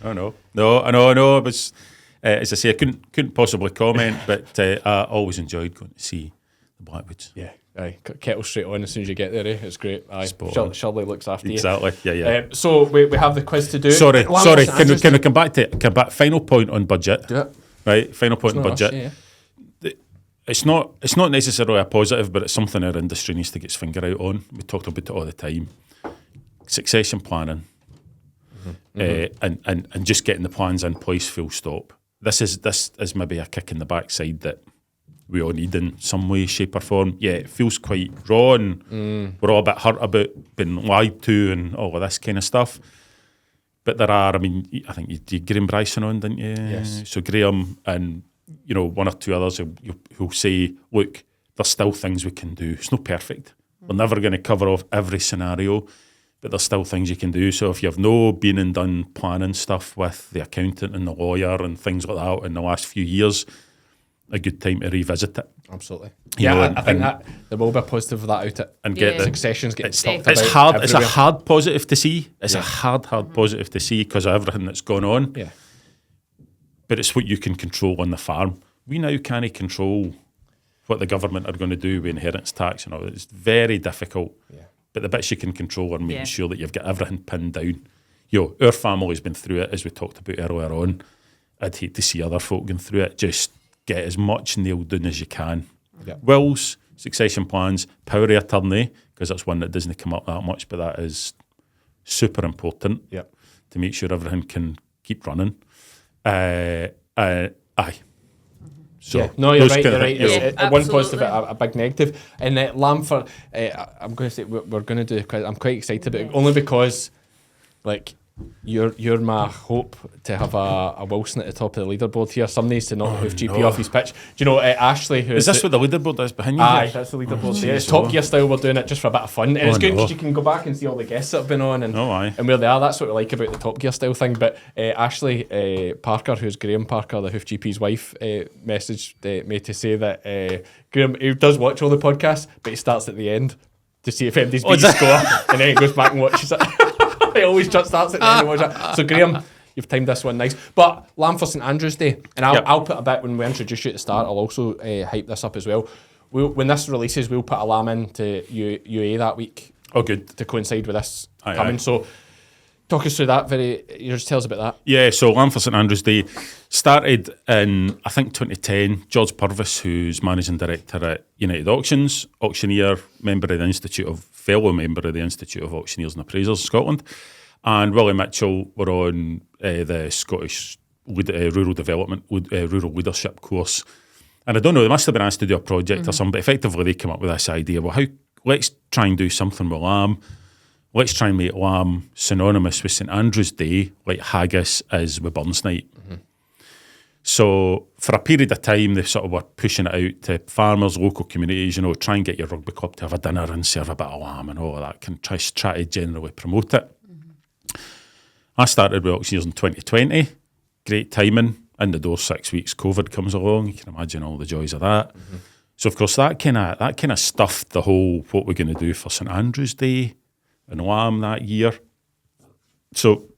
I know. It was, as I say, I couldn't possibly comment, but I always enjoyed going to see the Blackwoods. Yeah. Aye, kettle straight on as soon as you get there. It's great. Aye, Shirley looks after exactly. you. Yeah. So we have the quiz to do. Sorry. Can we come back to final point on budget? Do it. Right. Final point on budget. Rush, yeah. It's not necessarily a positive, but it's something our industry needs to get its finger out on. We talk about it all the time. Succession planning, and just getting the plans in place. Full stop. This is maybe a kick in the backside that we all need in some way, shape, or form. Yeah, it feels quite raw, and we're all a bit hurt about being lied to and all of this kind of stuff. But there are. I mean, I think you did Graham Bryson on, didn't you? Yes. So Graham and one or two others who'll say, look, there's still things we can do. It's not perfect. We're never going to cover off every scenario, but there's still things you can do. So if you've been and done planning stuff with the accountant and the lawyer and things like that in the last few years, a good time to revisit it. Absolutely. I think that there will be a positive of that out it. And get the successions getting talked about. It's hard. Everywhere. It's a hard positive to see. It's a hard positive to see because of everything that's gone on. Yeah. But it's what you can control on the farm. We now can't control what the government are going to do with inheritance tax and all. It's very difficult. Yeah. But the bits you can control are making sure that you've got everything pinned down. Our family's been through it, as we talked about earlier on. I'd hate to see other folk going through it. Just get as much nailed down as you can. Yeah. Wills, succession plans, power of attorney, because that's one that doesn't come up that much, but that is super important to make sure everything can keep running. Aye. So no, you're right. One absolutely. positive, a big negative. And lamb I'm going to say we're going to do. I'm quite excited about it, only because, like, You're my hope to have a Wilson at the top of the leaderboard here. Some needs to knock Hoof GP off his pitch. Do you know Ashley? Is this what the leaderboard is behind you? Aye, that's the leaderboard. It's Top Gear style. We're doing it just for a bit of fun, and it's good because you can go back and see all the guests that have been on and where they are. That's what we like about the Top Gear style thing. But Ashley Parker, who's Graham Parker, the Hoof GP's wife, messaged me to say that Graham, he does watch all the podcasts, but he starts at the end to see if anybody's beat his score, and then he goes back and watches it. He always just starts at the end and watches it. So Graham, you've timed this one nice. But Lamb for St Andrew's Day, and I'll put a bit when we introduce you at the start. I'll also hype this up as well. When this releases, we'll put a lamb into UA that week. Oh, good. To coincide with this coming. So talk us through that. Just tell us about that. Yeah, so Lamb for St Andrew's Day started in, I think, 2010. George Purvis, who's managing director at United Auctions, auctioneer, fellow member of the Institute of Auctioneers and Appraisers in Scotland, and Willie Mitchell were on the Scottish Rural Development, Rural Leadership course. And I don't know, they must have been asked to do a project or something, but effectively they came up with this idea, well, let's try and do something with lamb. Let's try and make lamb synonymous with St Andrew's Day, like haggis is with Burns Night. So for a period of time, they sort of were pushing it out to farmers, local communities, try and get your rugby club to have a dinner and serve a bit of lamb and all of that. Can try to generally promote it. I started with Auctioneers in 2020. Great timing. In the door 6 weeks, COVID comes along. You can imagine all the joys of that. So of course that kind of stuffed the whole what we're going to do for St Andrew's Day and lamb that year. So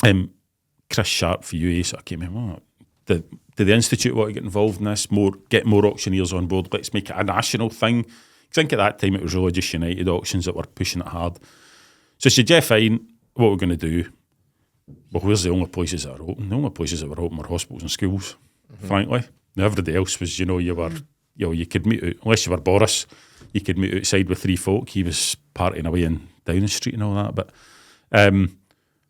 Chris Sharp for UA sort of came in, did the Institute want to get involved in this, get more auctioneers on board, let's make it a national thing. Because I think at that time it was really just United Auctions that were pushing it hard. So I said, Jeff, fine, what we're going to do? Well, where's the only places that are open? The only places that were open were hospitals and schools, frankly. Now, everybody else was, you could meet out, unless you were Boris, you could meet outside with three folk. He was partying away in Downing Street and all that. But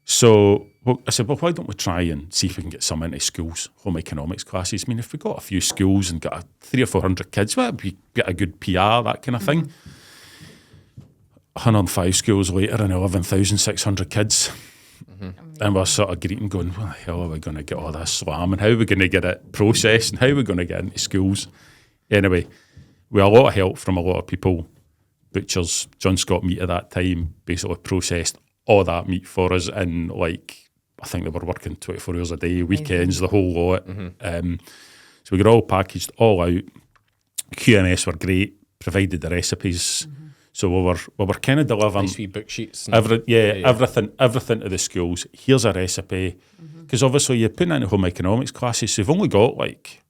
so I said, well, why don't we try and see if we can get some into schools, home economics classes? I mean, if we got a few schools and got 300 or 400 kids, well, we get a good PR, that kind of thing. 105 schools later and 11,600 kids. And we're sort of greeting going, well, how are we going to get all this lamb and how are we going to get it processed and how are we going to get into schools? Anyway, we had a lot of help from a lot of people. Butchers, John Scott Meat at that time basically processed all that meat for us in I think they were working 24 hours a day, weekends, the whole lot. So we got all packaged, all out. QMS were great, provided the recipes. So we were kind of delivering nice wee book sheets. Everything to the schools. Here's a recipe. Because obviously you're putting into home economics classes, so you've only got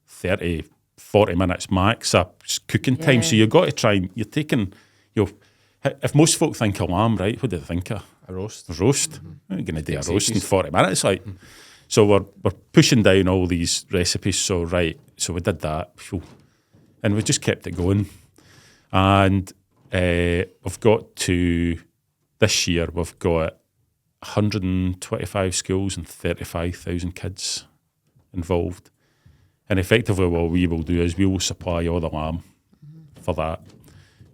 30, 40 minutes max of cooking time. So you've got to try and you're taking, if most folk think of lamb, right, what do they think of? A roast. You're going to do a roast in 40 minutes. So we're pushing down all these recipes. So we did that. And we just kept it going. And we've got to, this year, we've got 125 schools and 35,000 kids involved. And effectively what we will do is we will supply all the lamb for that,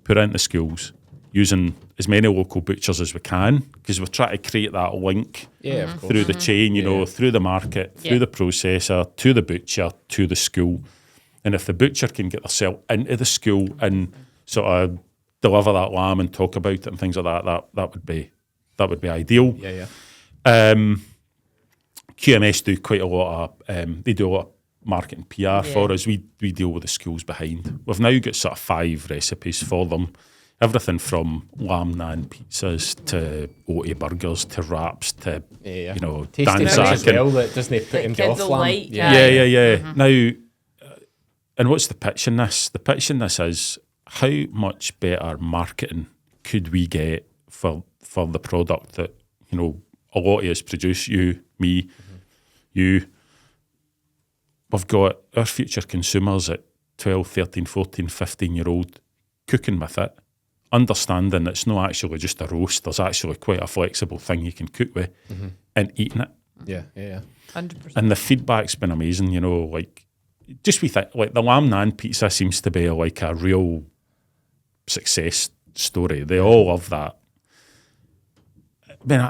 put it into schools, using as many local butchers as we can, because we're trying to create that link through the chain, through the market, through the processor, to the butcher, to the school. And if the butcher can get themselves into the school and sort of deliver that lamb and talk about it and things like that would be ideal. QMS do quite a lot of they do a lot of marketing PR for us. We deal with the schools behind. We've now got sort of 5 recipes for them. Everything from lamb naan pizzas to OT burgers to wraps to danzak as well, that doesn't put him off lamb. Now, and what's the pitch in this? The pitch in this is how much better marketing could we get for the product that a lot of us produce, you, me, you. We've got our future consumers at 12, 13, 14, 15-year-old cooking with it, understanding it's not actually just a roast, there's actually quite a flexible thing you can cook with, and eating it. Yeah. 100%. And the feedback's been amazing, just we think, the lamb naan pizza seems to be a real success story. They all love that. I mean,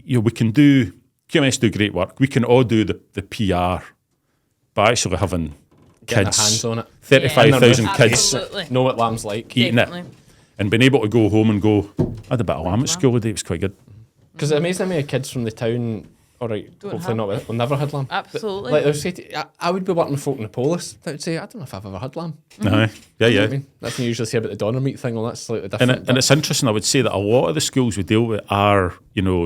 we can do, QMS do great work. We can all do the PR, but actually having Getting kids, their hands on it. 35,000 kids Absolutely. Know what lamb's like. eating Definitely. it, and being able to go home and go, I had a bit of lamb at school today, it was quite good. Because it's amazing how many kids from the town, all right, hopefully have- not, will never had lamb. Absolutely. Like they'll say, I would be working with folk in the Polis that would say, I don't know if I've ever had lamb. Yeah, You know yeah. what I mean? That's what you usually say about the doner meat thing, well, that's slightly different. And it's interesting, I would say that a lot of the schools we deal with are,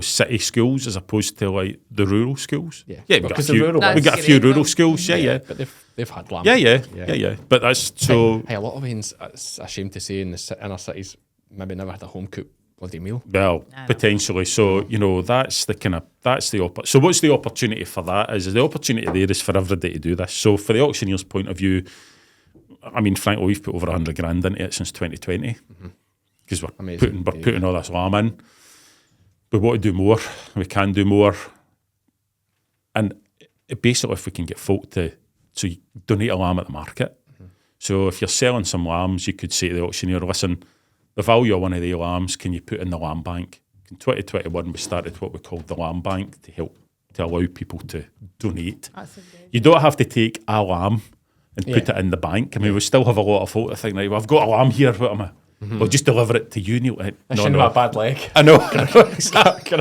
city schools as opposed to like the rural schools. Yeah. we got Because a the few, rural we got a few ones- rural schools, yeah. But they've had lamb. Yeah. But that's so, Hey, a lot of ways, it's a shame to say in the inner cities, maybe never had a home cooked bloody meal. well, potentially. So, that's the so what's the opportunity for that is the opportunity there is for everybody to do this. So for the auctioneer's point of view, I mean, frankly, we've put over 100 grand into it since 2020 because we're Amazing. putting all this lamb in. We want to do more. We can do more. And basically, if we can get folk to you donate a lamb at the market. So if you're selling some lambs, you could say to the auctioneer, listen, the value of one of the lambs, can you put in the lamb bank? In 2021, we started what we called the lamb bank to allow people to donate. That's a good. You don't have to take a lamb and put it in the bank. I mean, we still have a lot of folk that think, right, well, I've got a lamb here, what am I? We'll just deliver it to you, Neil. I shouldn't have a bad leg. I know. Can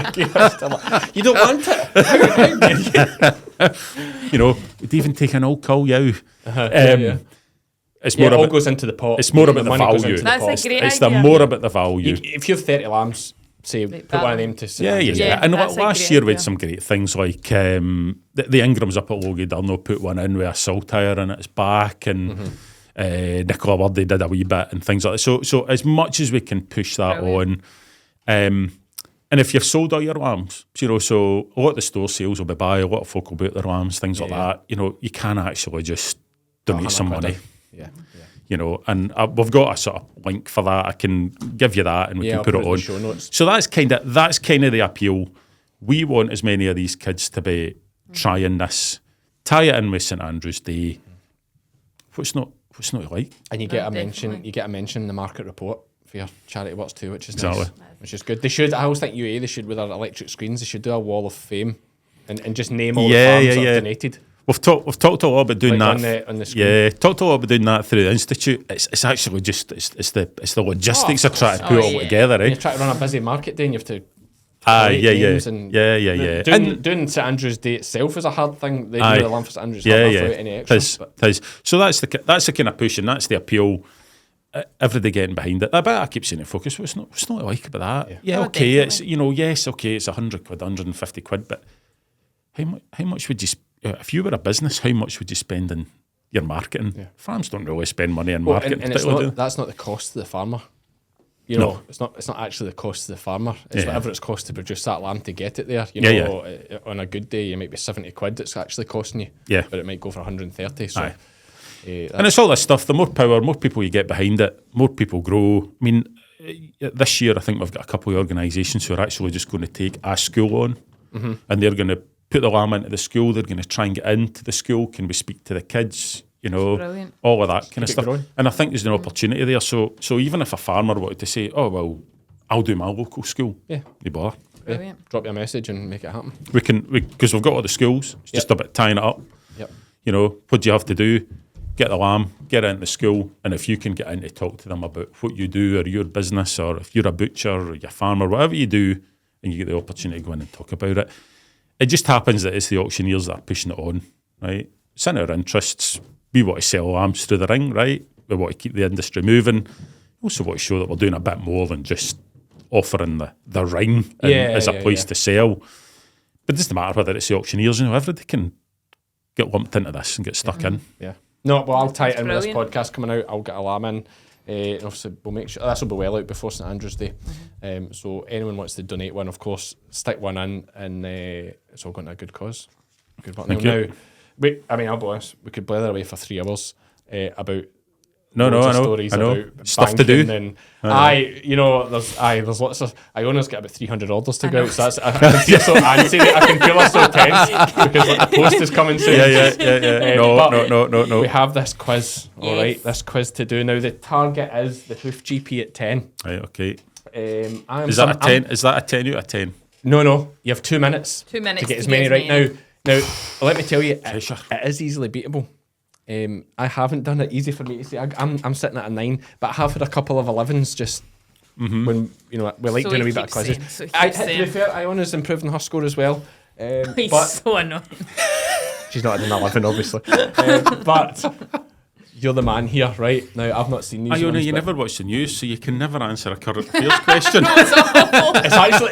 I keep it still? You don't want it. We'd even take an old cow yow. Yeah. It's Yeah, more it all about, goes into the pot. it's more about the money goes value. into the That's pot. a great It's idea. more about the value. If you have 30 lambs, say, put one of them to St. Yeah. Andrews. Yeah, And that's a last great year we had idea. some great things like the Ingrams up at Logie Durno put one in with a saltire in its back, and Nicola Wordy did a wee bit and things like that. So as much as we can push that Brilliant. on, and if you've sold all your lambs, so a lot of the store sales will be by, a lot of folk will be out their lambs, things like that. You can actually just donate some money. Yeah. And we've got a sort of link for that. I can give you that, and we can I'll put it in the on. show notes. So that's kind of the appeal. We want as many of these kids to be trying this, tie it in with St Andrews Day. What's not like? And you get a Definitely. mention. You get a mention in the market report for your charity works too, which is Exactly. nice, which is good. They should. I always think UA. They should, with our electric screens, they should do a wall of fame and just name all the farms that have donated. We've talked a lot about doing Like that. on the screen. Yeah, talked a lot about doing that through the institute. It's actually just it's the logistics of trying to put it all together, When eh? you try to run a busy market day and you have to. Yeah. names and Yeah. Doing St Andrews Day itself is a hard thing. They Aye. do the lamb for St Andrews without any extra. Tis. So that's the kind of push, and that's the appeal. Everybody getting behind it. I keep saying it, focus. What's not like about that? Yeah, Oh, okay. definitely. It's £100, £150, but how much would you? If you were a business, how much would you spend in your marketing? Yeah. Farms don't really spend money in Well, marketing. and it's particularly, not, do that's not the cost to the farmer. No. It's not actually the cost to the farmer. It's Yeah. whatever it's cost to produce that lamb to get it there. On a good day, you might be £70 it's actually costing you. Yeah. But it might go for 130. So, Aye. And it's all this stuff. The more power, more people you get behind it, more people grow. I mean, this year I think we've got a couple of organisations who are actually just going to take a school on, and they're going to put the lamb into the school. They're going to try and get into the school. Can we speak to the kids? Brilliant. All of that kind of Keep it stuff. growing. And I think there's an opportunity there. So even if a farmer wanted to say, "Oh well, I'll do my local school," Yeah. they bother. Brilliant. Drop you a message and make it happen. Because we've got all the schools. It's just about tying it up. Yep. What do you have to do? Get the lamb, get it into school, and if you can get in to talk to them about what you do or your business, or if you're a butcher or you're a farmer, whatever you do, and you get the opportunity to go in and talk about it. It just happens that it's the auctioneers that are pushing it on, right? It's in our interests. We want to sell lambs through the ring, right? We want to keep the industry moving. We also want to show that we're doing a bit more than just offering the ring as a place to sell. But it doesn't matter whether it's the auctioneers, everybody can get lumped into this and get stuck in. Yeah. No, well, I'll tie it in with this Brilliant. podcast coming out. I'll get a lamb in. And obviously, we'll make sure this will be well out before St Andrews Day. So anyone wants to donate one, of course, stick one in, and it's all going to a good cause. Good work. Thank Now, you. I'll be honest, we could blather away for 3 hours about No, loads of I know. stories I know. about Stuff to do. banking and there's lots of. Iona's got about 300 orders to go out, so that's I can feel so antsy. I can feel her so tense because the post is coming soon. Yeah. No. We have this quiz, all Yes. right. This quiz to do now. The target is the hoof GP at 10. Right, okay. I'm Is that a 10? Is that a 10 out of 10? No. You have 2 minutes. 2 minutes to get as many right now. Now, let me tell you, it is easily beatable. I haven't done it easy for me to say. I'm sitting at a 9, but I have had a couple of 11s just when we like doing a wee bit of quizzes. To be fair, Iona's improving her score as well. He's but so annoying. She's not at an 11, obviously. But you're the man here, right? Now, I've not seen these Iona, ones, you but never watch the news, so you can never answer a current affairs question. it's actually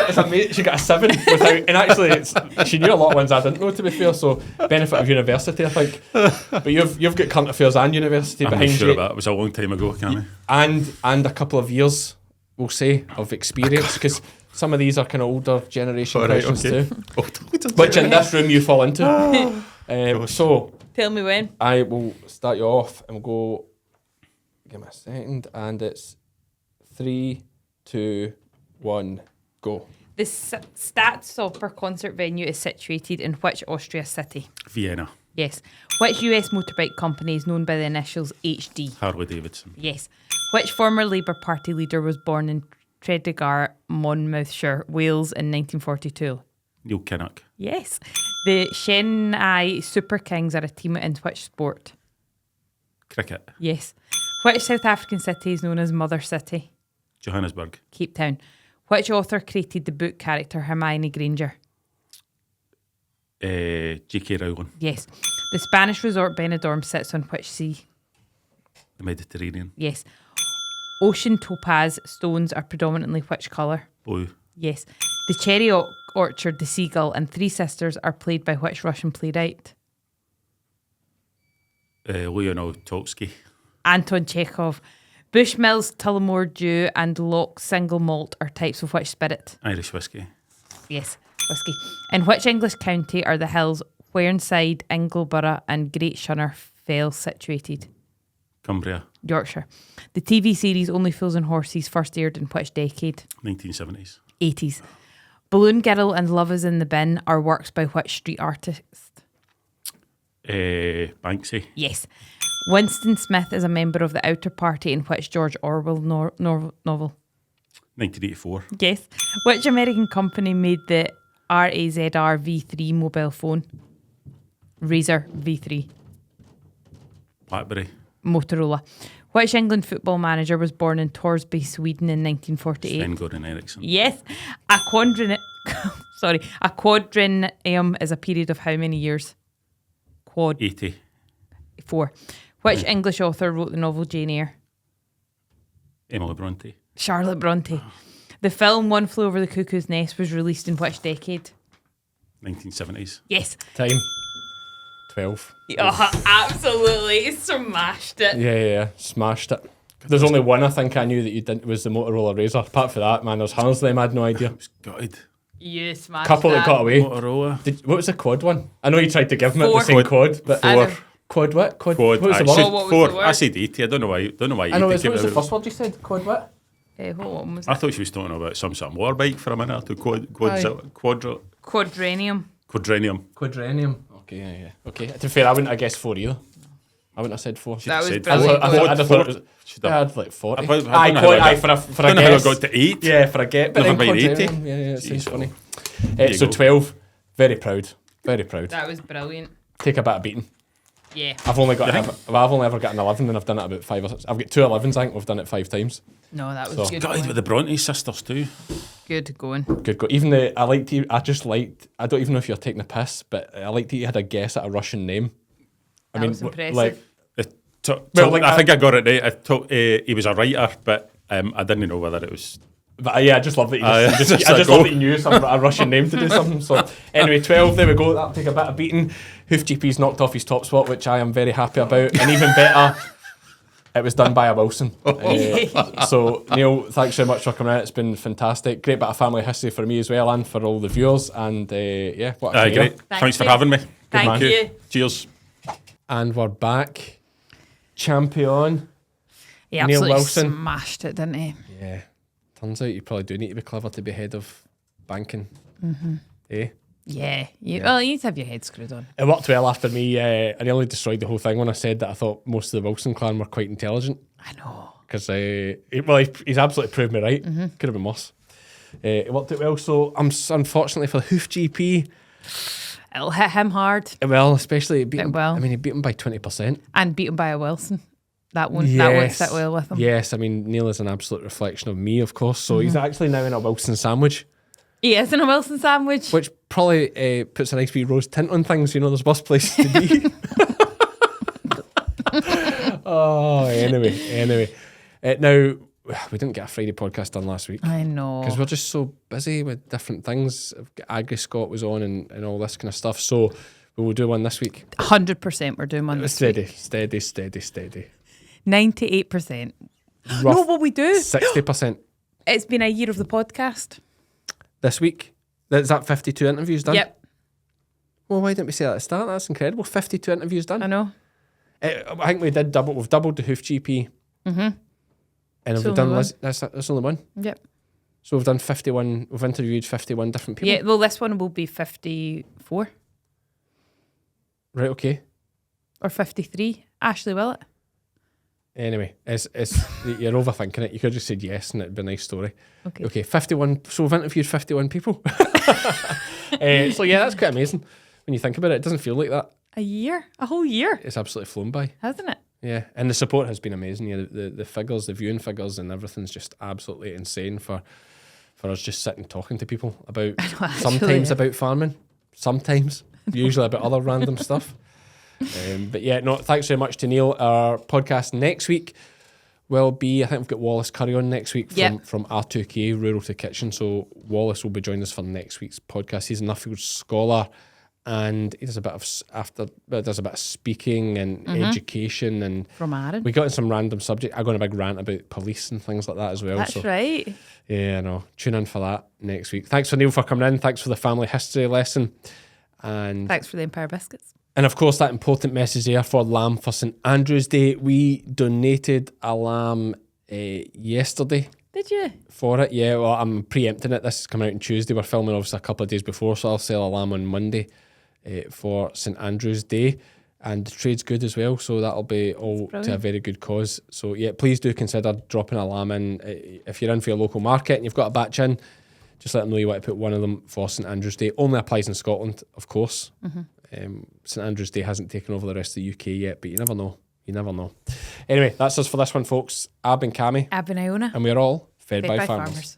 it's amazing. She got a 7 without, and actually, she knew a lot of ones I didn't know, to be fair. So, benefit of university, I think. But you've got current affairs and university I'm behind not sure you, about it. It was a long time ago, Cammy. and a couple of years, we'll say, of experience, because some of these are kind of older generation questions too, which in this room you fall into. So. Tell me when. I will start you off and we'll go. Give me a second, and it's 3, 2, 1, go. The Staatsoper concert venue is situated in which Austria city? Vienna. Yes. Which US motorbike company is known by the initials HD? Harley Davidson. Yes. Which former Labour Party leader was born in Tredegar, Monmouthshire, Wales in 1942? Neil Kinnock. Yes. The Chennai Super Kings are a team in which sport? Cricket. Yes. Which South African city is known as Mother City? Johannesburg. Cape Town. Which author created the book character Hermione Granger? J.K. Rowling. Yes. The Spanish resort Benidorm sits on which sea? The Mediterranean. Yes. Ocean topaz stones are predominantly which colour? Blue. Yes. The cherry orchard, the seagull, and Three Sisters are played by which Russian playwright? Leonid Tolstoy. Anton Chekhov. Bushmills, Tullamore Dew, and Locke's single malt are types of which spirit? Irish whiskey. Yes, whiskey. In which English county are the hills Whernside, Ingleborough, and Great Shunner Fell situated? Cumbria. Yorkshire. The TV series Only Fools and Horses first aired in which decade? 1970s. 80s. Balloon Girl and Love is in the Bin are works by which street artist? Banksy. Yes. Winston Smith is a member of the Outer Party in which George Orwell novel? 1984. Yes. Which American company made the RAZR V3 mobile phone? Razer V3. BlackBerry. Motorola. Which England football manager was born in Torsby, Sweden in 1948? Sven-Goran Eriksson. Yes. A quadrennium is a period of how many years? 80. 4. Which English author wrote the novel Jane Eyre? Emily Bronte. Charlotte Bronte. The film One Flew Over the Cuckoo's Nest was released in which decade? 1970s. Yes. Time. 12. Oh, absolutely smashed it. Yeah. Smashed it. There's only one I think I knew that you didn't, was the Motorola Razor. Apart from that, man, there's hundreds of them I had no idea. It was gutted. You smashed Couple that got away. Motorola. What was the quad one? I know you tried to give me the 4. same quad, but 4. Quad what? Quad. Quad. What was the I word? said What was 4. the word? I said 80. I don't know why. I know. What came was the out. first word you said? Quad what? What one was I it? thought she was talking about some sort of war bike for a minute. Quadrenium. Quadrenium. Okay, yeah. Okay. To be fair, I wouldn't have guessed 4 either. I wouldn't have said 4. That was said brilliant. I thought it was. Should I have. had like 40. I don't know how I got- for a I don't know how I guess. got to 8. Yeah, for a get. But Never then mind 80. quadrenium. Yeah, it seems Jeez, funny. There you So go. 12. Very proud. Very proud. That was brilliant. Take a bit of beating. Yeah. I've only ever got an 11 and I've done it about 5 or 6. I've got 2 11s. I think we've done it 5 times. No, that was So- good. Gutted Going. with the Bronte sisters too. Good going. Good go. Even I don't even know if you're taking a piss, but I liked that you had a guess at a Russian name. That was impressive. like, I think I got it right. I thought he was a writer, but I didn't know whether it was. but yeah, I just love that I I just like love go. that you knew a Russian name to do something. So anyway, 12, there we go. That'll take a bit of beating. Hoof GP's knocked off his top spot, which I am very happy about. And even better, it was done by a Wilson. So Neil, thanks so much for coming out. It's been fantastic. Great bit of family history for me as well and for all the viewers. And yeah, what a career. Great. Thanks for having me. Thank you. Cheers. And we're back. Champion. He Neil absolutely Wilson. smashed it, didn't he? Yeah. Turns out you probably do need to be clever to be head of banking. Eh? Yeah. Well, you need to have your head screwed on. It worked well after me. I nearly destroyed the whole thing when I said that I thought most of the Wilson clan were quite intelligent. I know. Because he's absolutely proved me right. Could have been worse. It worked out well. So unfortunately for the Hoof GP, it'll hit him hard. Well, especially beat him. Well. I mean, he beat him by 20%. And beat him by a Wilson. That won't sit well with him. Yes, I mean, Neil is an absolute reflection of me, of course. So he's actually now in a Wilson sandwich. He is in a Wilson sandwich. Which probably puts a nice wee rose tint on things. You know, there's worse places to be. Anyway. Now, we didn't get a Friday podcast done last week. I know. Because we're just so busy with different things. Agri Scott was on and all this kind of stuff. So we will do one this week. 100% we're doing one this week. Steady. 98%. Rough, no, what we do? 60%. It's been a year of the podcast. This week? Is that 52 interviews done? Yep. Well, why didn't we say that at the start? That's incredible. 52 interviews done. I know. I think we did double. We've doubled the Hoof GP. Mm-hmm. And have we done that's only one? Yep. So we've done 51, we've interviewed 51 different people. Yeah, well, this one will be 54. Right, okay. Or 53. Ashley Willett. Anyway, it's you're overthinking it. You could have just said yes and it'd be a nice story. Okay, 51. So we've interviewed 51 people. So yeah, that's quite amazing. When you think about it, it doesn't feel like that. A whole year. It's absolutely flown by. Hasn't it? Yeah, and the support has been amazing. Yeah, the figures, the viewing figures and everything's just absolutely insane for us just sitting talking to people about, sometimes about farming, sometimes, usually about other random stuff. But yeah, no, thanks very much to Neil. Our podcast next week will be, I think we've got Wallace Curry on next week from R2K, Rural to Kitchen. So Wallace will be joining us for next week's podcast. He's a Nuffield scholar and he does a bit of speaking and education. And from Aaron. We got in some random subject. I got on a big rant about police and things like that as well. That's right. Yeah, no, tune in for that next week. Thanks for Neil for coming in. Thanks for the family history lesson. And thanks for the Empire Biscuits. And of course, that important message there for lamb for St Andrew's Day. We donated a lamb yesterday. Did you? For it, yeah. Well, I'm preempting it. This is coming out on Tuesday. We're filming obviously a couple of days before, so I'll sell a lamb on Monday for St Andrew's Day. And the trade's good as well, so that'll be all to a very good cause. So yeah, please do consider dropping a lamb in. If you're in for your local market and you've got a batch in, just let them know you want to put one of them for St Andrew's Day. Only applies in Scotland, of course. St Andrew's Day hasn't taken over the rest of the UK yet, but you never know. You never know. Anyway, that's us for this one, folks. I've been Cammy. I've been Iona. And we're all fed by farmers.